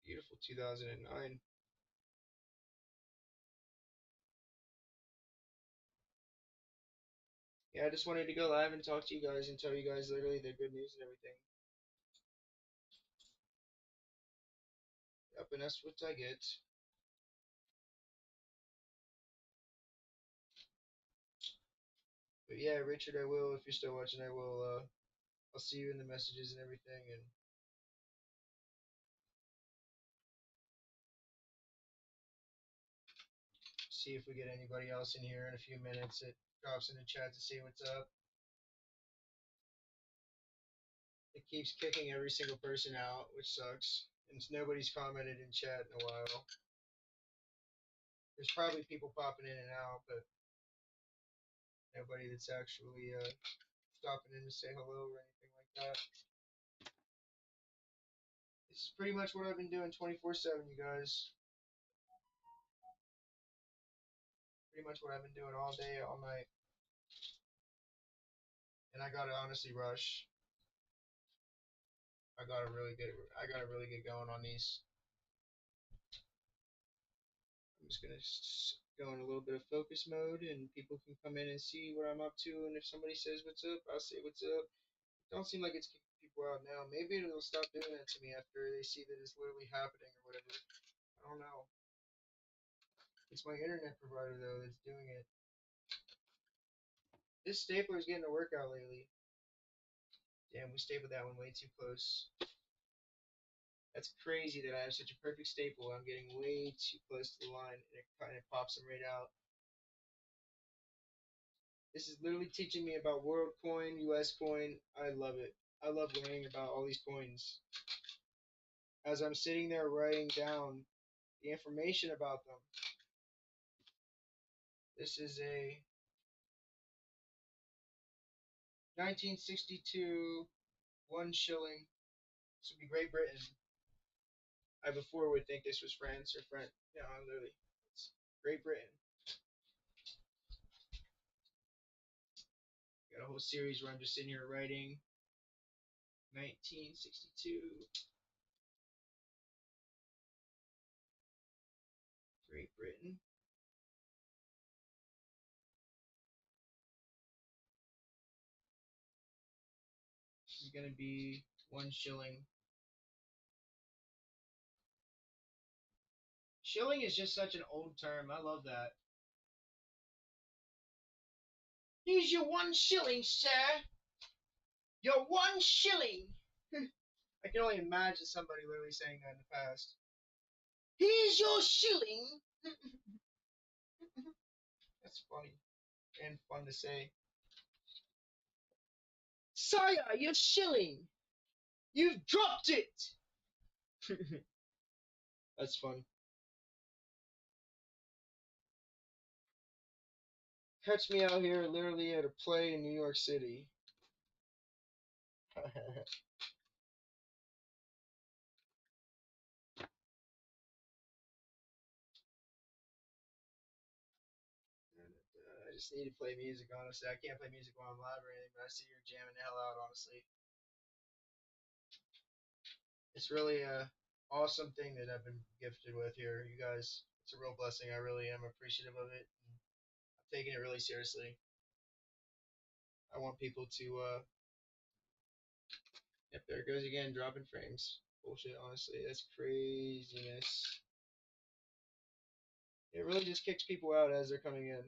Speaker 2: Beautiful 2009. Yeah, I just wanted to go live and talk to you guys and tell you guys literally the good news and everything. Yep, and that's what I get. But yeah, Richard, I will. If you're still watching, I will. I'll see you in the messages and everything, and see if we get anybody else in here in a few minutes. It drops in the chat to see what's up. It keeps kicking every single person out, which sucks. And nobody's commented in chat in a while. There's probably people popping in and out, but nobody that's actually stopping in to say hello or anything like that. This is pretty much what I've been doing 24/7, you guys. Pretty much what I've been doing all day, all night. And I gotta honestly rush. I gotta really get going on these. I'm just gonna go in a little bit of focus mode, and people can come in and see what I'm up to. And if somebody says what's up, I'll say what's up. It don't seem like it's kicking people out now. Maybe it'll stop doing that to me after they see that it's literally happening or whatever. I don't know. It's my internet provider though that's doing it. This stapler is getting a workout lately. Damn, we stapled that one way too close. That's crazy that I have such a perfect staple. I'm getting way too close to the line, and it kind of pops them right out. This is literally teaching me about World Coin, US Coin. I love it. I love learning about all these coins. as I'm sitting there writing down the information about them. This is a 1962 1 shilling. This would be Great Britain. I before would think this was France or French. No, literally, it's Great Britain. Got a whole series where I'm just sitting here writing 1962 Great Britain. This is going to be 1 shilling. Shilling is just such an old term. I love that. Here's your 1 shilling, sir. Your 1 shilling. I can only imagine somebody literally saying that in the past. Here's your shilling. That's funny and fun to say. Sire, your shilling. You've dropped it. That's fun. Catch me out here literally at a play in New York City. I just need to play music, honestly. I can't play music while I'm live or anything, but I see you're jamming the hell out, honestly. It's really a awesome thing that I've been gifted with here, you guys. It's a real blessing. I really am appreciative of it. I'm taking it really seriously. I want people to, yep, there it goes again, dropping frames. Bullshit, honestly. That's craziness. It really just kicks people out as they're coming in.